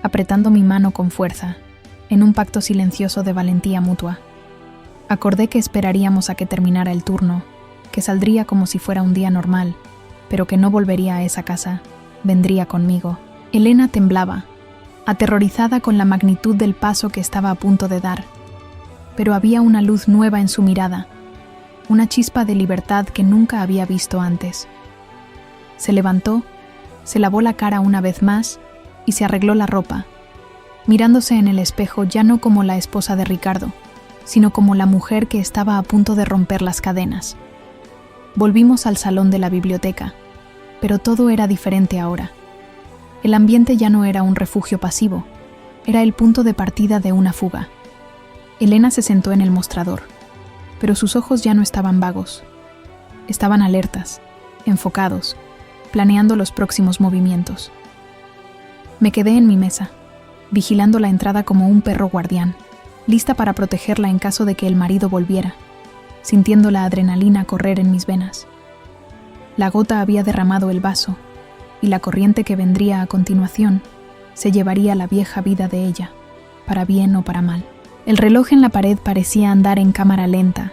apretando mi mano con fuerza, en un pacto silencioso de valentía mutua. Acordé que esperaríamos a que terminara el turno, que saldría como si fuera un día normal, pero que no volvería a esa casa, vendría conmigo. Elena temblaba, aterrorizada con la magnitud del paso que estaba a punto de dar, pero había una luz nueva en su mirada, una chispa de libertad que nunca había visto antes. Se levantó, se lavó la cara una vez más y se arregló la ropa, mirándose en el espejo ya no como la esposa de Ricardo, sino como la mujer que estaba a punto de romper las cadenas. Volvimos al salón de la biblioteca, pero todo era diferente ahora. El ambiente ya no era un refugio pasivo, era el punto de partida de una fuga. Elena se sentó en el mostrador, pero sus ojos ya no estaban vagos. Estaban alertas, enfocados, planeando los próximos movimientos. Me quedé en mi mesa, vigilando la entrada como un perro guardián, lista para protegerla en caso de que el marido volviera, sintiendo la adrenalina correr en mis venas. La gota había derramado el vaso, y la corriente que vendría a continuación se llevaría la vieja vida de ella, para bien o para mal. El reloj en la pared parecía andar en cámara lenta,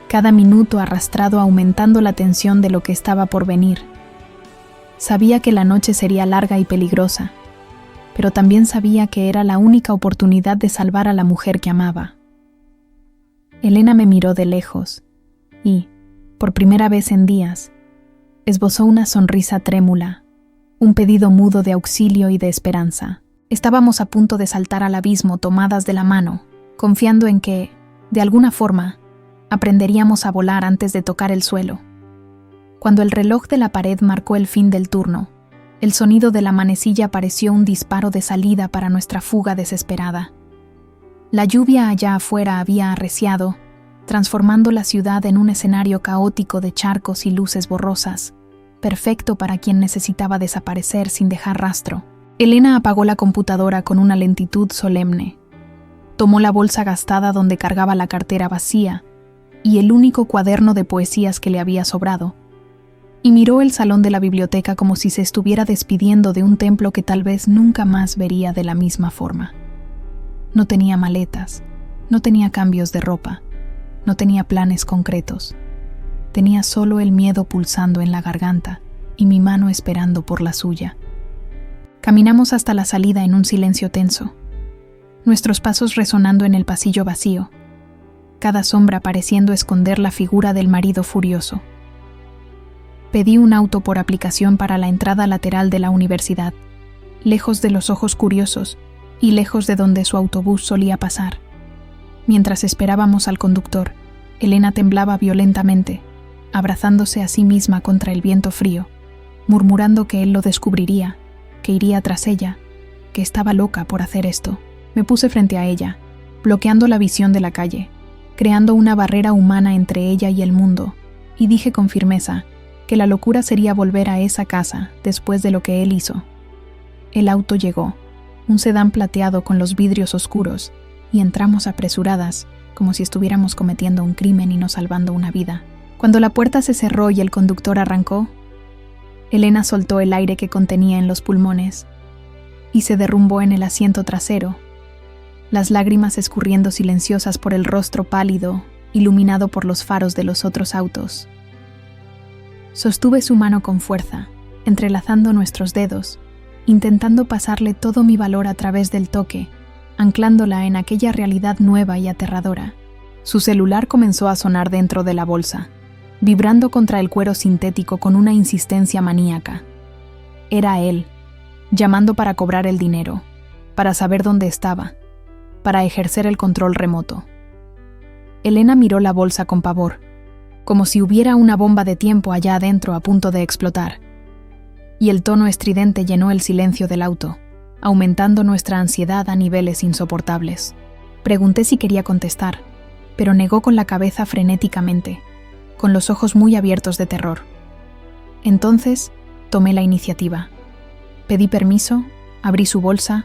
cada minuto arrastrado aumentando la tensión de lo que estaba por venir. Sabía que la noche sería larga y peligrosa, pero también sabía que era la única oportunidad de salvar a la mujer que amaba. Elena me miró de lejos y, por primera vez en días, esbozó una sonrisa trémula, un pedido mudo de auxilio y de esperanza. Estábamos a punto de saltar al abismo tomadas de la mano, confiando en que, de alguna forma, aprenderíamos a volar antes de tocar el suelo. Cuando el reloj de la pared marcó el fin del turno, el sonido de la manecilla pareció un disparo de salida para nuestra fuga desesperada. La lluvia allá afuera había arreciado, transformando la ciudad en un escenario caótico de charcos y luces borrosas, perfecto para quien necesitaba desaparecer sin dejar rastro. Elena apagó la computadora con una lentitud solemne. Tomó la bolsa gastada donde cargaba la cartera vacía y el único cuaderno de poesías que le había sobrado, y miró el salón de la biblioteca como si se estuviera despidiendo de un templo que tal vez nunca más vería de la misma forma. No tenía maletas, no tenía cambios de ropa, no tenía planes concretos. Tenía solo el miedo pulsando en la garganta y mi mano esperando por la suya. Caminamos hasta la salida en un silencio tenso, nuestros pasos resonando en el pasillo vacío, cada sombra pareciendo esconder la figura del marido furioso. Pedí un auto por aplicación para la entrada lateral de la universidad, lejos de los ojos curiosos y lejos de donde su autobús solía pasar. Mientras esperábamos al conductor, Elena temblaba violentamente, abrazándose a sí misma contra el viento frío, murmurando que él lo descubriría, que iría tras ella, que estaba loca por hacer esto. Me puse frente a ella, bloqueando la visión de la calle, creando una barrera humana entre ella y el mundo, y dije con firmeza que la locura sería volver a esa casa después de lo que él hizo. El auto llegó, un sedán plateado con los vidrios oscuros, y entramos apresuradas, como si estuviéramos cometiendo un crimen y no salvando una vida. Cuando la puerta se cerró y el conductor arrancó, Elena soltó el aire que contenía en los pulmones y se derrumbó en el asiento trasero, las lágrimas escurriendo silenciosas por el rostro pálido, iluminado por los faros de los otros autos. Sostuve su mano con fuerza, entrelazando nuestros dedos, intentando pasarle todo mi valor a través del toque, anclándola en aquella realidad nueva y aterradora. Su celular comenzó a sonar dentro de la bolsa, vibrando contra el cuero sintético con una insistencia maníaca. Era él, llamando para cobrar el dinero, para saber dónde estaba, para ejercer el control remoto. Elena miró la bolsa con pavor, como si hubiera una bomba de tiempo allá adentro a punto de explotar, y el tono estridente llenó el silencio del auto, aumentando nuestra ansiedad a niveles insoportables. Pregunté si quería contestar, pero negó con la cabeza frenéticamente, con los ojos muy abiertos de terror. Entonces, tomé la iniciativa. Pedí permiso, abrí su bolsa,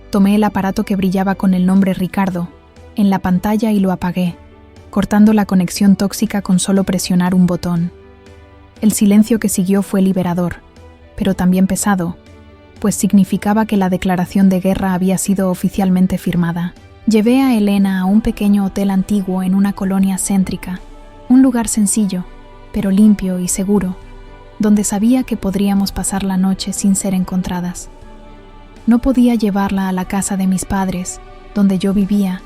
tomé el aparato que brillaba con el nombre Ricardo en la pantalla y lo apagué, cortando la conexión tóxica con solo presionar un botón. El silencio que siguió fue liberador, pero también pesado, pues significaba que la declaración de guerra había sido oficialmente firmada. Llevé a Elena a un pequeño hotel antiguo en una colonia céntrica, un lugar sencillo, pero limpio y seguro, donde sabía que podríamos pasar la noche sin ser encontradas. No podía llevarla a la casa de mis padres, donde yo vivía,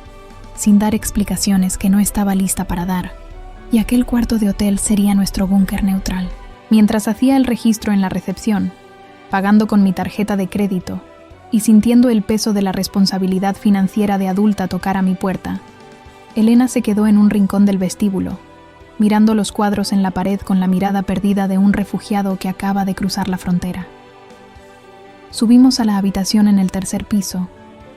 sin dar explicaciones que no estaba lista para dar, y aquel cuarto de hotel sería nuestro búnker neutral. Mientras hacía el registro en la recepción, pagando con mi tarjeta de crédito y sintiendo el peso de la responsabilidad financiera de adulta tocar a mi puerta, Elena se quedó en un rincón del vestíbulo, mirando los cuadros en la pared con la mirada perdida de un refugiado que acaba de cruzar la frontera. Subimos a la habitación en el tercer piso,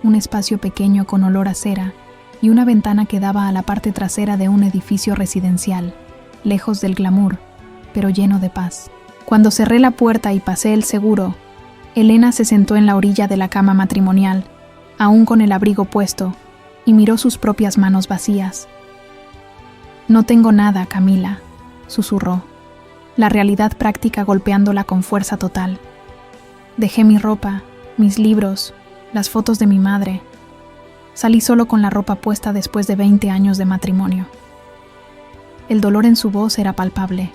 un espacio pequeño con olor a cera y una ventana que daba a la parte trasera de un edificio residencial, lejos del glamour, pero lleno de paz. Cuando cerré la puerta y pasé el seguro, Elena se sentó en la orilla de la cama matrimonial, aún con el abrigo puesto, y miró sus propias manos vacías. «No tengo nada, Camila», susurró, la realidad práctica golpeándola con fuerza total. Dejé mi ropa, mis libros, las fotos de mi madre. Salí solo con la ropa puesta después de 20 años de matrimonio. El dolor en su voz era palpable.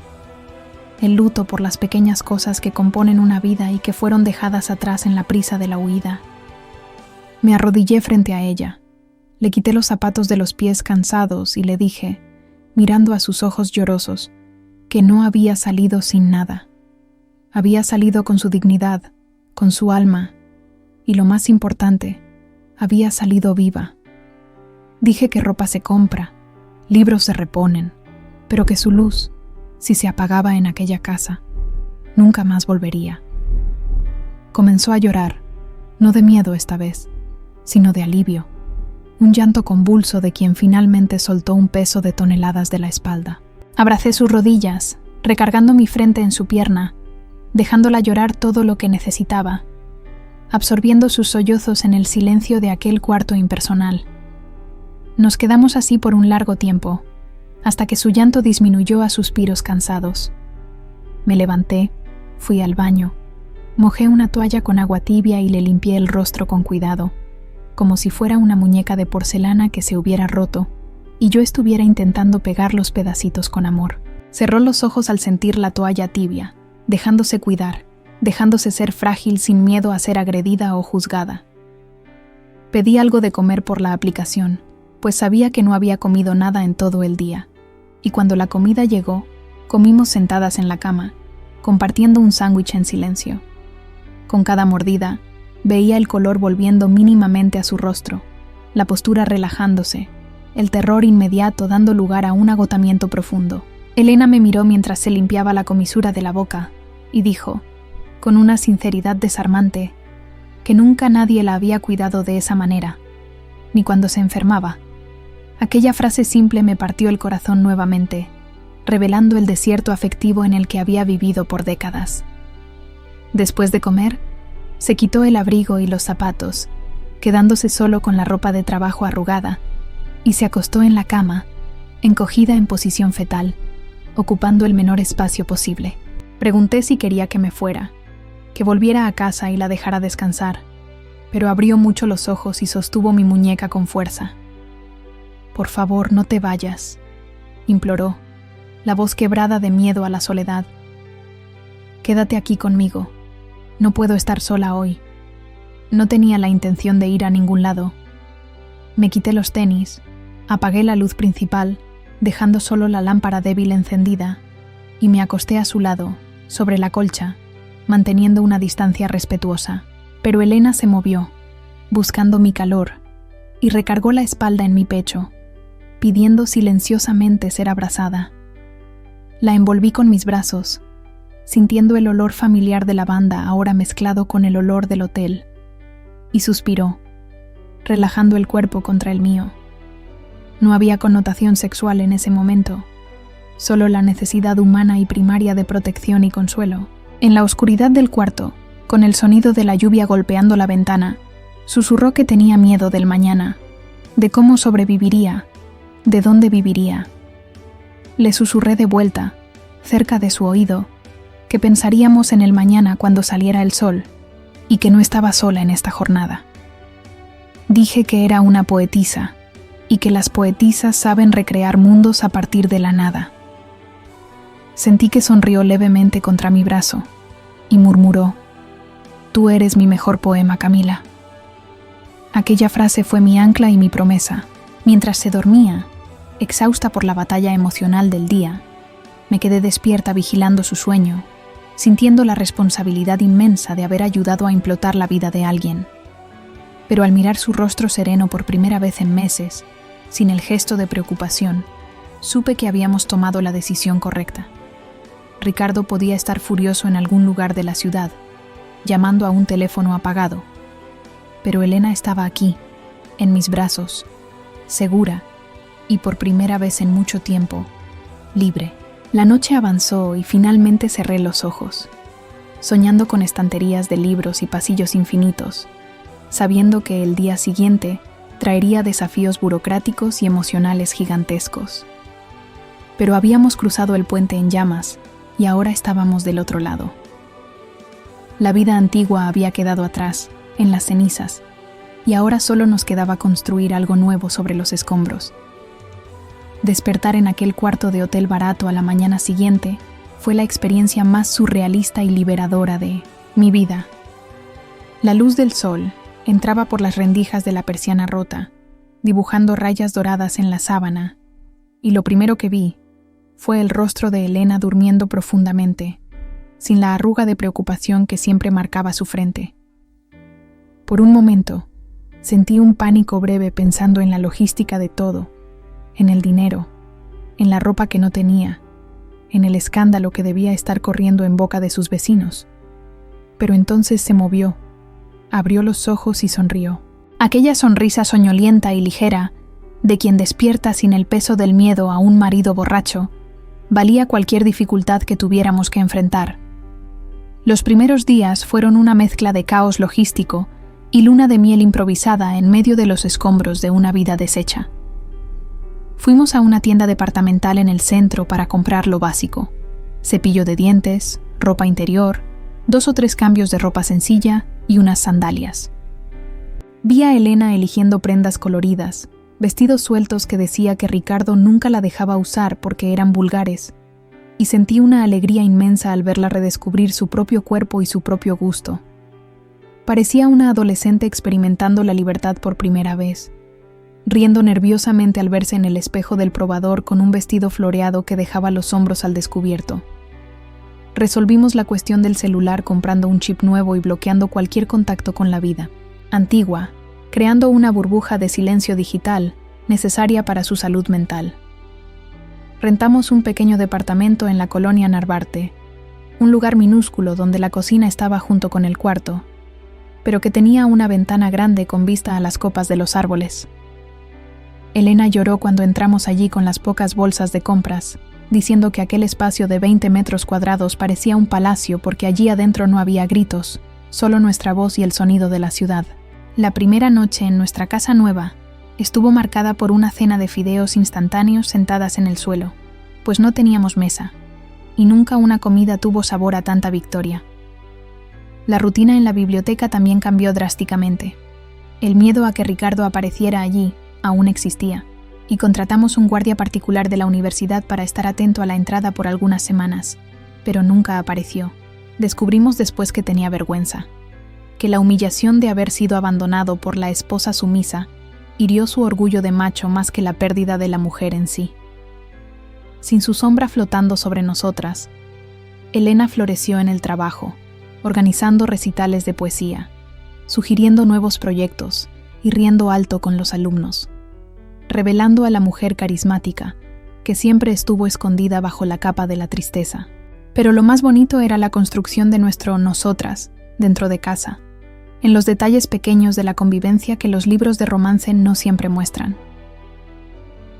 El luto por las pequeñas cosas que componen una vida y que fueron dejadas atrás en la prisa de la huida. Me arrodillé frente a ella. Le quité los zapatos de los pies cansados y le dije, mirando a sus ojos llorosos, que no había salido sin nada. Había salido con su dignidad, con su alma, y lo más importante, había salido viva. Dije que ropa se compra, libros se reponen, pero que su luz, si se apagaba en aquella casa, nunca más volvería. Comenzó a llorar, no de miedo esta vez, sino de alivio, un llanto convulso de quien finalmente soltó un peso de toneladas de la espalda. Abracé sus rodillas, recargando mi frente en su pierna, dejándola llorar todo lo que necesitaba, absorbiendo sus sollozos en el silencio de aquel cuarto impersonal. Nos quedamos así por un largo tiempo, hasta que su llanto disminuyó a suspiros cansados. Me levanté, fui al baño, mojé una toalla con agua tibia y le limpié el rostro con cuidado, como si fuera una muñeca de porcelana que se hubiera roto, y yo estuviera intentando pegar los pedacitos con amor. Cerró los ojos al sentir la toalla tibia, dejándose cuidar, dejándose ser frágil sin miedo a ser agredida o juzgada. Pedí algo de comer por la aplicación, pues sabía que no había comido nada en todo el día, y cuando la comida llegó, comimos sentadas en la cama, compartiendo un sándwich en silencio. Con cada mordida, veía el color volviendo mínimamente a su rostro, la postura relajándose, el terror inmediato dando lugar a un agotamiento profundo. Elena me miró mientras se limpiaba la comisura de la boca, y dijo, con una sinceridad desarmante, que nunca nadie la había cuidado de esa manera, ni cuando se enfermaba. Aquella frase simple me partió el corazón nuevamente, revelando el desierto afectivo en el que había vivido por décadas. Después de comer, se quitó el abrigo y los zapatos, quedándose solo con la ropa de trabajo arrugada, y se acostó en la cama, encogida en posición fetal, ocupando el menor espacio posible. Pregunté si quería que me fuera, que volviera a casa y la dejara descansar, pero abrió mucho los ojos y sostuvo mi muñeca con fuerza. «Por favor, no te vayas», imploró, la voz quebrada de miedo a la soledad. «Quédate aquí conmigo. No puedo estar sola hoy». No tenía la intención de ir a ningún lado. Me quité los tenis, apagué la luz principal, dejando solo la lámpara débil encendida, y me acosté a su lado, sobre la colcha, manteniendo una distancia respetuosa. Pero Elena se movió, buscando mi calor, y recargó la espalda en mi pecho, pidiendo silenciosamente ser abrazada. La envolví con mis brazos, sintiendo el olor familiar de lavanda ahora mezclado con el olor del hotel, y suspiró, relajando el cuerpo contra el mío. No había connotación sexual en ese momento, solo la necesidad humana y primaria de protección y consuelo. En la oscuridad del cuarto, con el sonido de la lluvia golpeando la ventana, susurró que tenía miedo del mañana, de cómo sobreviviría, de dónde viviría. Le susurré de vuelta, cerca de su oído, que pensaríamos en el mañana cuando saliera el sol, y que no estaba sola en esta jornada. Dije que era una poetisa, y que las poetisas saben recrear mundos a partir de la nada. Sentí que sonrió levemente contra mi brazo, y murmuró, «Tú eres mi mejor poema, Camila». Aquella frase fue mi ancla y mi promesa. Mientras se dormía, exhausta por la batalla emocional del día, me quedé despierta vigilando su sueño, sintiendo la responsabilidad inmensa de haber ayudado a implotar la vida de alguien. Pero al mirar su rostro sereno por primera vez en meses, sin el gesto de preocupación, supe que habíamos tomado la decisión correcta. Ricardo podía estar furioso en algún lugar de la ciudad, llamando a un teléfono apagado. Pero Elena estaba aquí, en mis brazos, segura, y por primera vez en mucho tiempo, libre. La noche avanzó y finalmente cerré los ojos, soñando con estanterías de libros y pasillos infinitos, sabiendo que el día siguiente traería desafíos burocráticos y emocionales gigantescos. Pero habíamos cruzado el puente en llamas y ahora estábamos del otro lado. La vida antigua había quedado atrás en las cenizas, y ahora solo nos quedaba construir algo nuevo sobre los escombros. Despertar en aquel cuarto de hotel barato a la mañana siguiente fue la experiencia más surrealista y liberadora de mi vida. La luz del sol entraba por las rendijas de la persiana rota, dibujando rayas doradas en la sábana, y lo primero que vi fue el rostro de Elena durmiendo profundamente, sin la arruga de preocupación que siempre marcaba su frente. Por un momento, sentí un pánico breve pensando en la logística de todo, en el dinero, en la ropa que no tenía, en el escándalo que debía estar corriendo en boca de sus vecinos. Pero entonces se movió, abrió los ojos y sonrió. Aquella sonrisa soñolienta y ligera, de quien despierta sin el peso del miedo a un marido borracho, valía cualquier dificultad que tuviéramos que enfrentar. Los primeros días fueron una mezcla de caos logístico y luna de miel improvisada en medio de los escombros de una vida deshecha. Fuimos a una tienda departamental en el centro para comprar lo básico: cepillo de dientes, ropa interior, 2 o 3 cambios de ropa sencilla y unas sandalias. Vi a Elena eligiendo prendas coloridas, vestidos sueltos que decía que Ricardo nunca la dejaba usar porque eran vulgares, y sentí una alegría inmensa al verla redescubrir su propio cuerpo y su propio gusto. Parecía una adolescente experimentando la libertad por primera vez, riendo nerviosamente al verse en el espejo del probador con un vestido floreado que dejaba los hombros al descubierto. Resolvimos la cuestión del celular comprando un chip nuevo y bloqueando cualquier contacto con la vida antigua, creando una burbuja de silencio digital necesaria para su salud mental. Rentamos un pequeño departamento en la colonia Narvarte, un lugar minúsculo donde la cocina estaba junto con el cuarto, pero que tenía una ventana grande con vista a las copas de los árboles. Elena lloró cuando entramos allí con las pocas bolsas de compras, diciendo que aquel espacio de 20 metros cuadrados parecía un palacio porque allí adentro no había gritos, solo nuestra voz y el sonido de la ciudad. La primera noche en nuestra casa nueva estuvo marcada por una cena de fideos instantáneos sentadas en el suelo, pues no teníamos mesa, y nunca una comida tuvo sabor a tanta victoria. La rutina en la biblioteca también cambió drásticamente. El miedo a que Ricardo apareciera allí aún existía, y contratamos un guardia particular de la universidad para estar atento a la entrada por algunas semanas, pero nunca apareció. Descubrimos después que tenía vergüenza, que la humillación de haber sido abandonado por la esposa sumisa hirió su orgullo de macho más que la pérdida de la mujer en sí. Sin su sombra flotando sobre nosotras, Elena floreció en el trabajo, organizando recitales de poesía, sugiriendo nuevos proyectos y riendo alto con los alumnos, revelando a la mujer carismática que siempre estuvo escondida bajo la capa de la tristeza. Pero lo más bonito era la construcción de nuestro nosotras dentro de casa, en los detalles pequeños de la convivencia que los libros de romance no siempre muestran.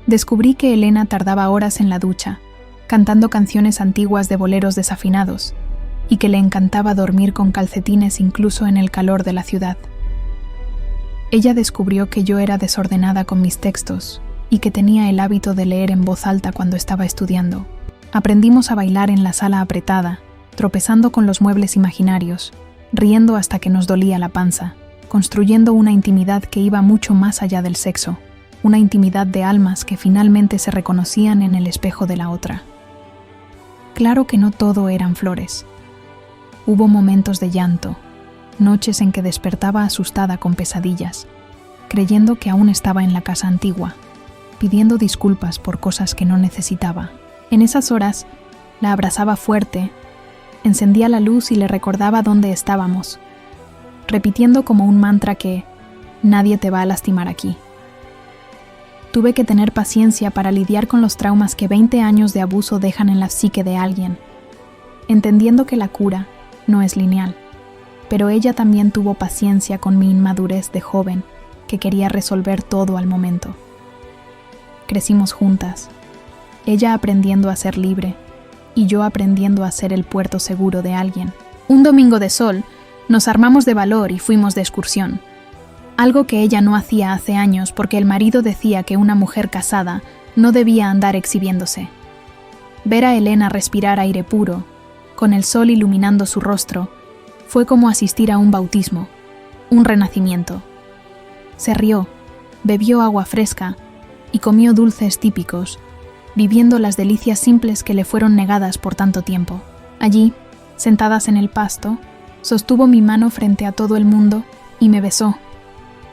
Descubrí que Elena tardaba horas en la ducha, cantando canciones antiguas de boleros desafinados, y que le encantaba dormir con calcetines incluso en el calor de la ciudad. Ella descubrió que yo era desordenada con mis textos y que tenía el hábito de leer en voz alta cuando estaba estudiando. Aprendimos a bailar en la sala apretada, tropezando con los muebles imaginarios, riendo hasta que nos dolía la panza, construyendo una intimidad que iba mucho más allá del sexo, una intimidad de almas que finalmente se reconocían en el espejo de la otra. Claro que no todo eran flores. Hubo momentos de llanto, noches en que despertaba asustada con pesadillas, creyendo que aún estaba en la casa antigua, pidiendo disculpas por cosas que no necesitaba. En esas horas, la abrazaba fuerte, encendía la luz y le recordaba dónde estábamos, repitiendo como un mantra que nadie te va a lastimar aquí. Tuve que tener paciencia para lidiar con los traumas que 20 años de abuso dejan en la psique de alguien, entendiendo que la cura no es lineal, pero ella también tuvo paciencia con mi inmadurez de joven que quería resolver todo al momento. Crecimos juntas, ella aprendiendo a ser libre y yo aprendiendo a ser el puerto seguro de alguien. Un domingo de sol, nos armamos de valor y fuimos de excursión, algo que ella no hacía hace años porque el marido decía que una mujer casada no debía andar exhibiéndose. Ver a Elena respirar aire puro, con el sol iluminando su rostro, fue como asistir a un bautismo, un renacimiento. Se rió, bebió agua fresca y comió dulces típicos, viviendo las delicias simples que le fueron negadas por tanto tiempo. Allí, sentadas en el pasto, sostuvo mi mano frente a todo el mundo y me besó,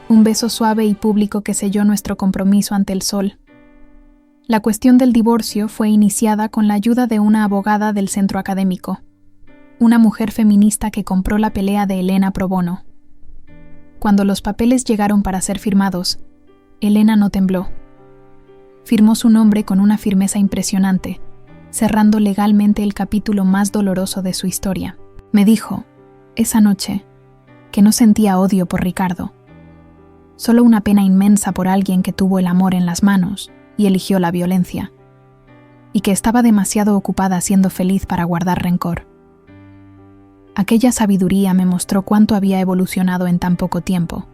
un beso suave y público que selló nuestro compromiso ante el sol. La cuestión del divorcio fue iniciada con la ayuda de una abogada del centro académico, una mujer feminista que compró la pelea de Elena pro bono. Cuando los papeles llegaron para ser firmados, Elena no tembló. Firmó su nombre con una firmeza impresionante, cerrando legalmente el capítulo más doloroso de su historia. Me dijo, esa noche, que no sentía odio por Ricardo, solo una pena inmensa por alguien que tuvo el amor en las manos y eligió la violencia, y que estaba demasiado ocupada siendo feliz para guardar rencor. Aquella sabiduría me mostró cuánto había evolucionado en tan poco tiempo.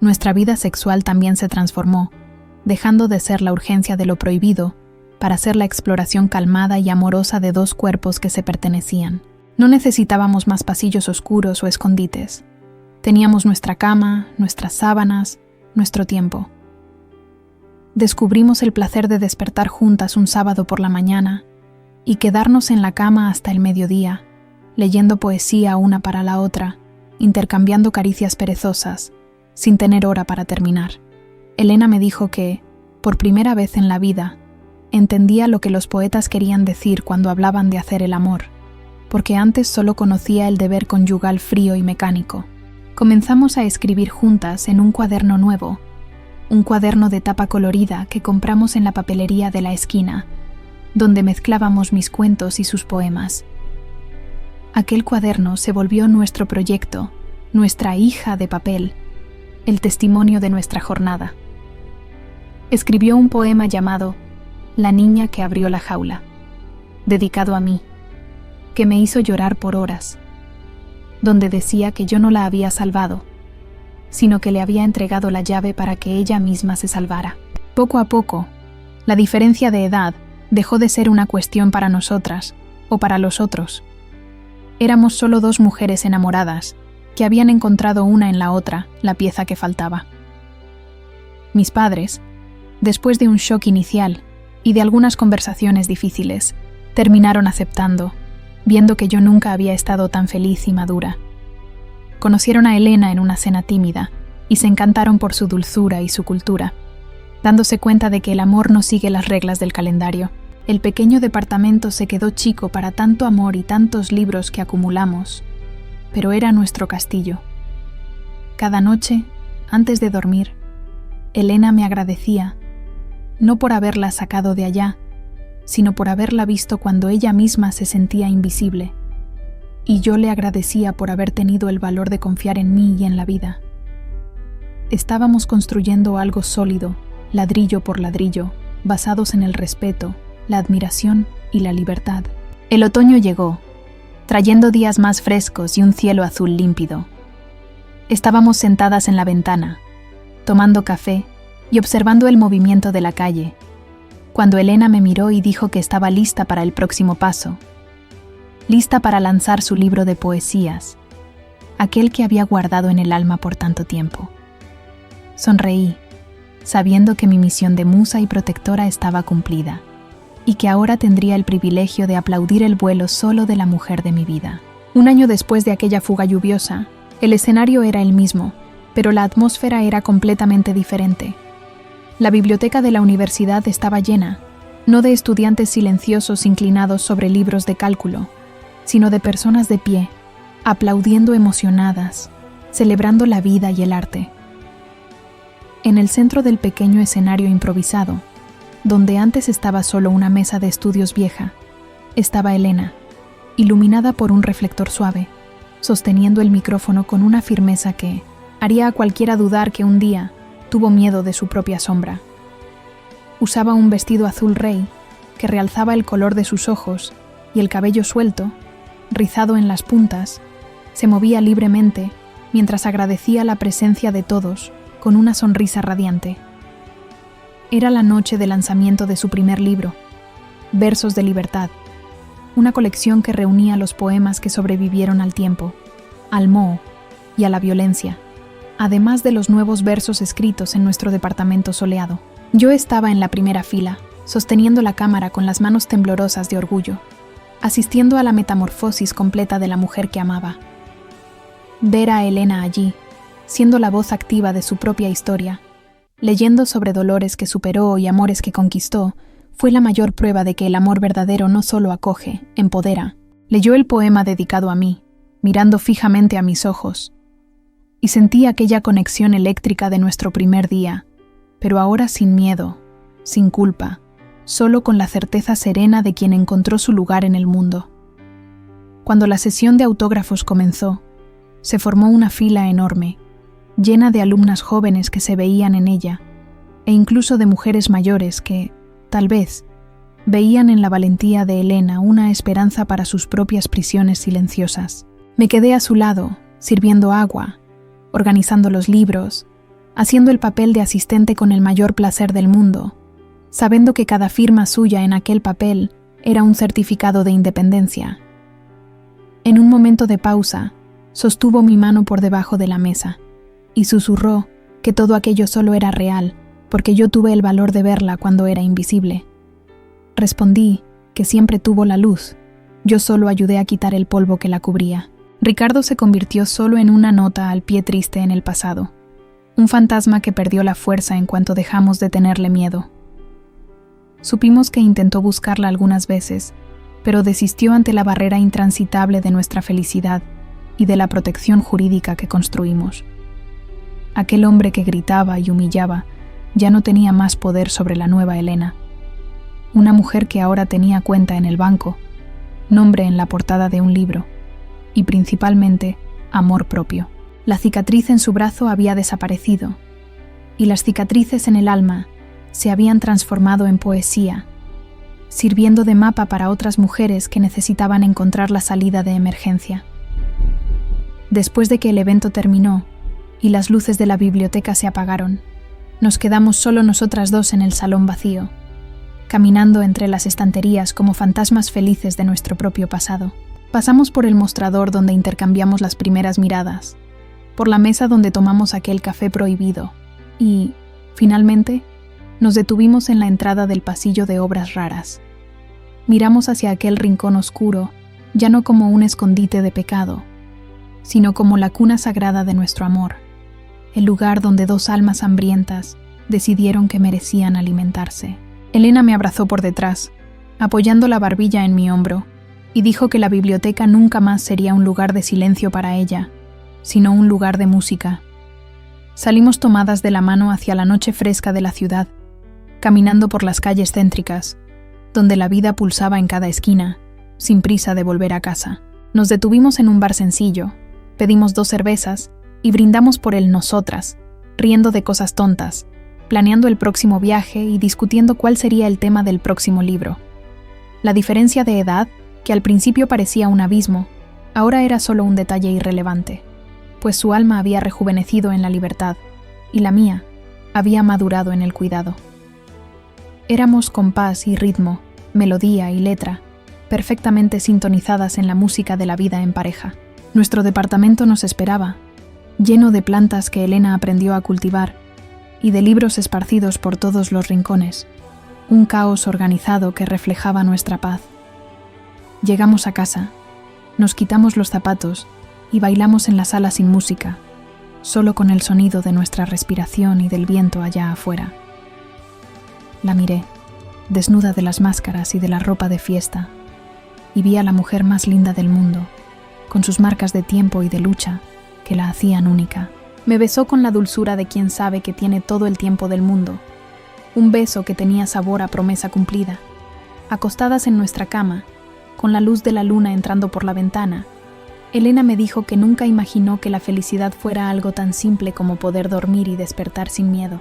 Nuestra vida sexual también se transformó, dejando de ser la urgencia de lo prohibido para ser la exploración calmada y amorosa de dos cuerpos que se pertenecían. No necesitábamos más pasillos oscuros o escondites. Teníamos nuestra cama, nuestras sábanas, nuestro tiempo. Descubrimos el placer de despertar juntas un sábado por la mañana y quedarnos en la cama hasta el mediodía, leyendo poesía una para la otra, intercambiando caricias perezosas, sin tener hora para terminar. Elena me dijo que, por primera vez en la vida, entendía lo que los poetas querían decir cuando hablaban de hacer el amor, porque antes solo conocía el deber conyugal frío y mecánico. Comenzamos a escribir juntas en un cuaderno nuevo, un cuaderno de tapa colorida que compramos en la papelería de la esquina, donde mezclábamos mis cuentos y sus poemas. Aquel cuaderno se volvió nuestro proyecto, nuestra hija de papel, el testimonio de nuestra jornada. Escribió un poema llamado La niña que abrió la jaula, dedicado a mí, que me hizo llorar por horas, donde decía que yo no la había salvado, sino que le había entregado la llave para que ella misma se salvara. Poco a poco, la diferencia de edad dejó de ser una cuestión para nosotras o para los otros. Éramos solo dos mujeres enamoradas que habían encontrado una en la otra la pieza que faltaba. Mis padres, después de un shock inicial y de algunas conversaciones difíciles, terminaron aceptando, viendo que yo nunca había estado tan feliz y madura. Conocieron a Elena en una cena tímida y se encantaron por su dulzura y su cultura, dándose cuenta de que el amor no sigue las reglas del calendario. El pequeño departamento se quedó chico para tanto amor y tantos libros que acumulamos, pero era nuestro castillo. Cada noche, antes de dormir, Elena me agradecía, no por haberla sacado de allá, sino por haberla visto cuando ella misma se sentía invisible, y yo le agradecía por haber tenido el valor de confiar en mí y en la vida. Estábamos construyendo algo sólido, ladrillo por ladrillo, basados en el respeto, la admiración y la libertad. El otoño llegó, trayendo días más frescos y un cielo azul límpido. Estábamos sentadas en la ventana, tomando café y observando el movimiento de la calle, cuando Elena me miró y dijo que estaba lista para el próximo paso, lista para lanzar su libro de poesías, aquel que había guardado en el alma por tanto tiempo. Sonreí, sabiendo que mi misión de musa y protectora estaba cumplida, y que ahora tendría el privilegio de aplaudir el vuelo solo de la mujer de mi vida. Un año después de aquella fuga lluviosa, el escenario era el mismo, pero la atmósfera era completamente diferente. La biblioteca de la universidad estaba llena, no de estudiantes silenciosos inclinados sobre libros de cálculo, sino de personas de pie, aplaudiendo emocionadas, celebrando la vida y el arte. En el centro del pequeño escenario improvisado, donde antes estaba solo una mesa de estudios vieja, estaba Elena, iluminada por un reflector suave, sosteniendo el micrófono con una firmeza que haría a cualquiera dudar que un día tuvo miedo de su propia sombra. Usaba un vestido azul rey que realzaba el color de sus ojos y el cabello suelto, rizado en las puntas, se movía libremente mientras agradecía la presencia de todos con una sonrisa radiante. Era la noche de lanzamiento de su primer libro, Versos de Libertad, una colección que reunía los poemas que sobrevivieron al tiempo, al moho y a la violencia, además de los nuevos versos escritos en nuestro departamento soleado. Yo estaba en la primera fila, sosteniendo la cámara con las manos temblorosas de orgullo, asistiendo a la metamorfosis completa de la mujer que amaba. Ver a Elena allí, siendo la voz activa de su propia historia, leyendo sobre dolores que superó y amores que conquistó, fue la mayor prueba de que el amor verdadero no solo acoge, empodera. Leyó el poema dedicado a mí, mirando fijamente a mis ojos, y sentí aquella conexión eléctrica de nuestro primer día, pero ahora sin miedo, sin culpa, solo con la certeza serena de quien encontró su lugar en el mundo. Cuando la sesión de autógrafos comenzó, se formó una fila enorme, llena de alumnas jóvenes que se veían en ella, e incluso de mujeres mayores que, tal vez, veían en la valentía de Elena una esperanza para sus propias prisiones silenciosas. Me quedé a su lado, sirviendo agua, organizando los libros, haciendo el papel de asistente con el mayor placer del mundo, sabiendo que cada firma suya en aquel papel era un certificado de independencia. En un momento de pausa, sostuvo mi mano por debajo de la mesa y susurró que todo aquello solo era real, porque yo tuve el valor de verla cuando era invisible. Respondí que siempre tuvo la luz, yo solo ayudé a quitar el polvo que la cubría. Ricardo se convirtió solo en una nota al pie triste en el pasado, un fantasma que perdió la fuerza en cuanto dejamos de tenerle miedo. Supimos que intentó buscarla algunas veces, pero desistió ante la barrera intransitable de nuestra felicidad y de la protección jurídica que construimos. Aquel hombre que gritaba y humillaba ya no tenía más poder sobre la nueva Elena. Una mujer que ahora tenía cuenta en el banco, nombre en la portada de un libro y principalmente amor propio. La cicatriz en su brazo había desaparecido y las cicatrices en el alma se habían transformado en poesía, sirviendo de mapa para otras mujeres que necesitaban encontrar la salida de emergencia. Después de que el evento terminó y las luces de la biblioteca se apagaron, nos quedamos solo nosotras dos en el salón vacío, caminando entre las estanterías como fantasmas felices de nuestro propio pasado. Pasamos por el mostrador donde intercambiamos las primeras miradas, por la mesa donde tomamos aquel café prohibido y, finalmente, nos detuvimos en la entrada del pasillo de obras raras. Miramos hacia aquel rincón oscuro, ya no como un escondite de pecado, sino como la cuna sagrada de nuestro amor, el lugar donde dos almas hambrientas decidieron que merecían alimentarse. Elena me abrazó por detrás, apoyando la barbilla en mi hombro, y dijo que la biblioteca nunca más sería un lugar de silencio para ella, sino un lugar de música. Salimos tomadas de la mano hacia la noche fresca de la ciudad, caminando por las calles céntricas, donde la vida pulsaba en cada esquina, sin prisa de volver a casa. Nos detuvimos en un bar sencillo, pedimos 2 cervezas y brindamos por el nosotras, riendo de cosas tontas, planeando el próximo viaje y discutiendo cuál sería el tema del próximo libro. La diferencia de edad, que al principio parecía un abismo, ahora era solo un detalle irrelevante, pues su alma había rejuvenecido en la libertad y la mía había madurado en el cuidado. Éramos compás y ritmo, melodía y letra, perfectamente sintonizadas en la música de la vida en pareja. Nuestro departamento nos esperaba, lleno de plantas que Elena aprendió a cultivar y de libros esparcidos por todos los rincones, un caos organizado que reflejaba nuestra paz. Llegamos a casa, nos quitamos los zapatos y bailamos en la sala sin música, solo con el sonido de nuestra respiración y del viento allá afuera. La miré, desnuda de las máscaras y de la ropa de fiesta, y vi a la mujer más linda del mundo, con sus marcas de tiempo y de lucha que la hacían única. Me besó con la dulzura de quien sabe que tiene todo el tiempo del mundo, un beso que tenía sabor a promesa cumplida. Acostadas en nuestra cama, con la luz de la luna entrando por la ventana, Elena me dijo que nunca imaginó que la felicidad fuera algo tan simple como poder dormir y despertar sin miedo.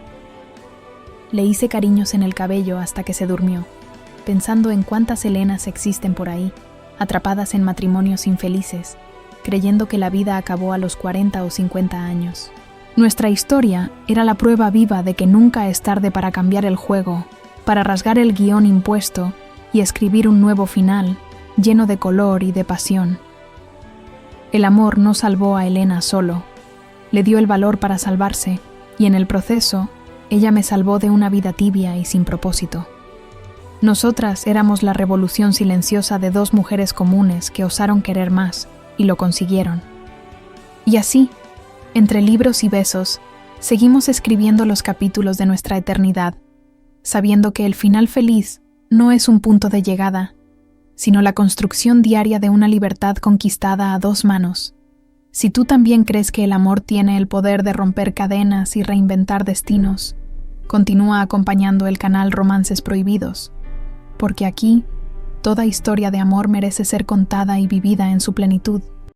Le hice cariños en el cabello hasta que se durmió, pensando en cuántas Elenas existen por ahí, atrapadas en matrimonios infelices, creyendo que la vida acabó a los 40 o 50 años. Nuestra historia era la prueba viva de que nunca es tarde para cambiar el juego, para rasgar el guión impuesto y escribir un nuevo final, lleno de color y de pasión. El amor no salvó a Elena solo, le dio el valor para salvarse, y en el proceso, ella me salvó de una vida tibia y sin propósito. Nosotras éramos la revolución silenciosa de dos mujeres comunes que osaron querer más, y lo consiguieron. Y así, entre libros y besos, seguimos escribiendo los capítulos de nuestra eternidad, sabiendo que el final feliz no es un punto de llegada, sino la construcción diaria de una libertad conquistada a dos manos. Si tú también crees que el amor tiene el poder de romper cadenas y reinventar destinos, continúa acompañando el canal Romances Prohibidos, porque aquí, toda historia de amor merece ser contada y vivida en su plenitud.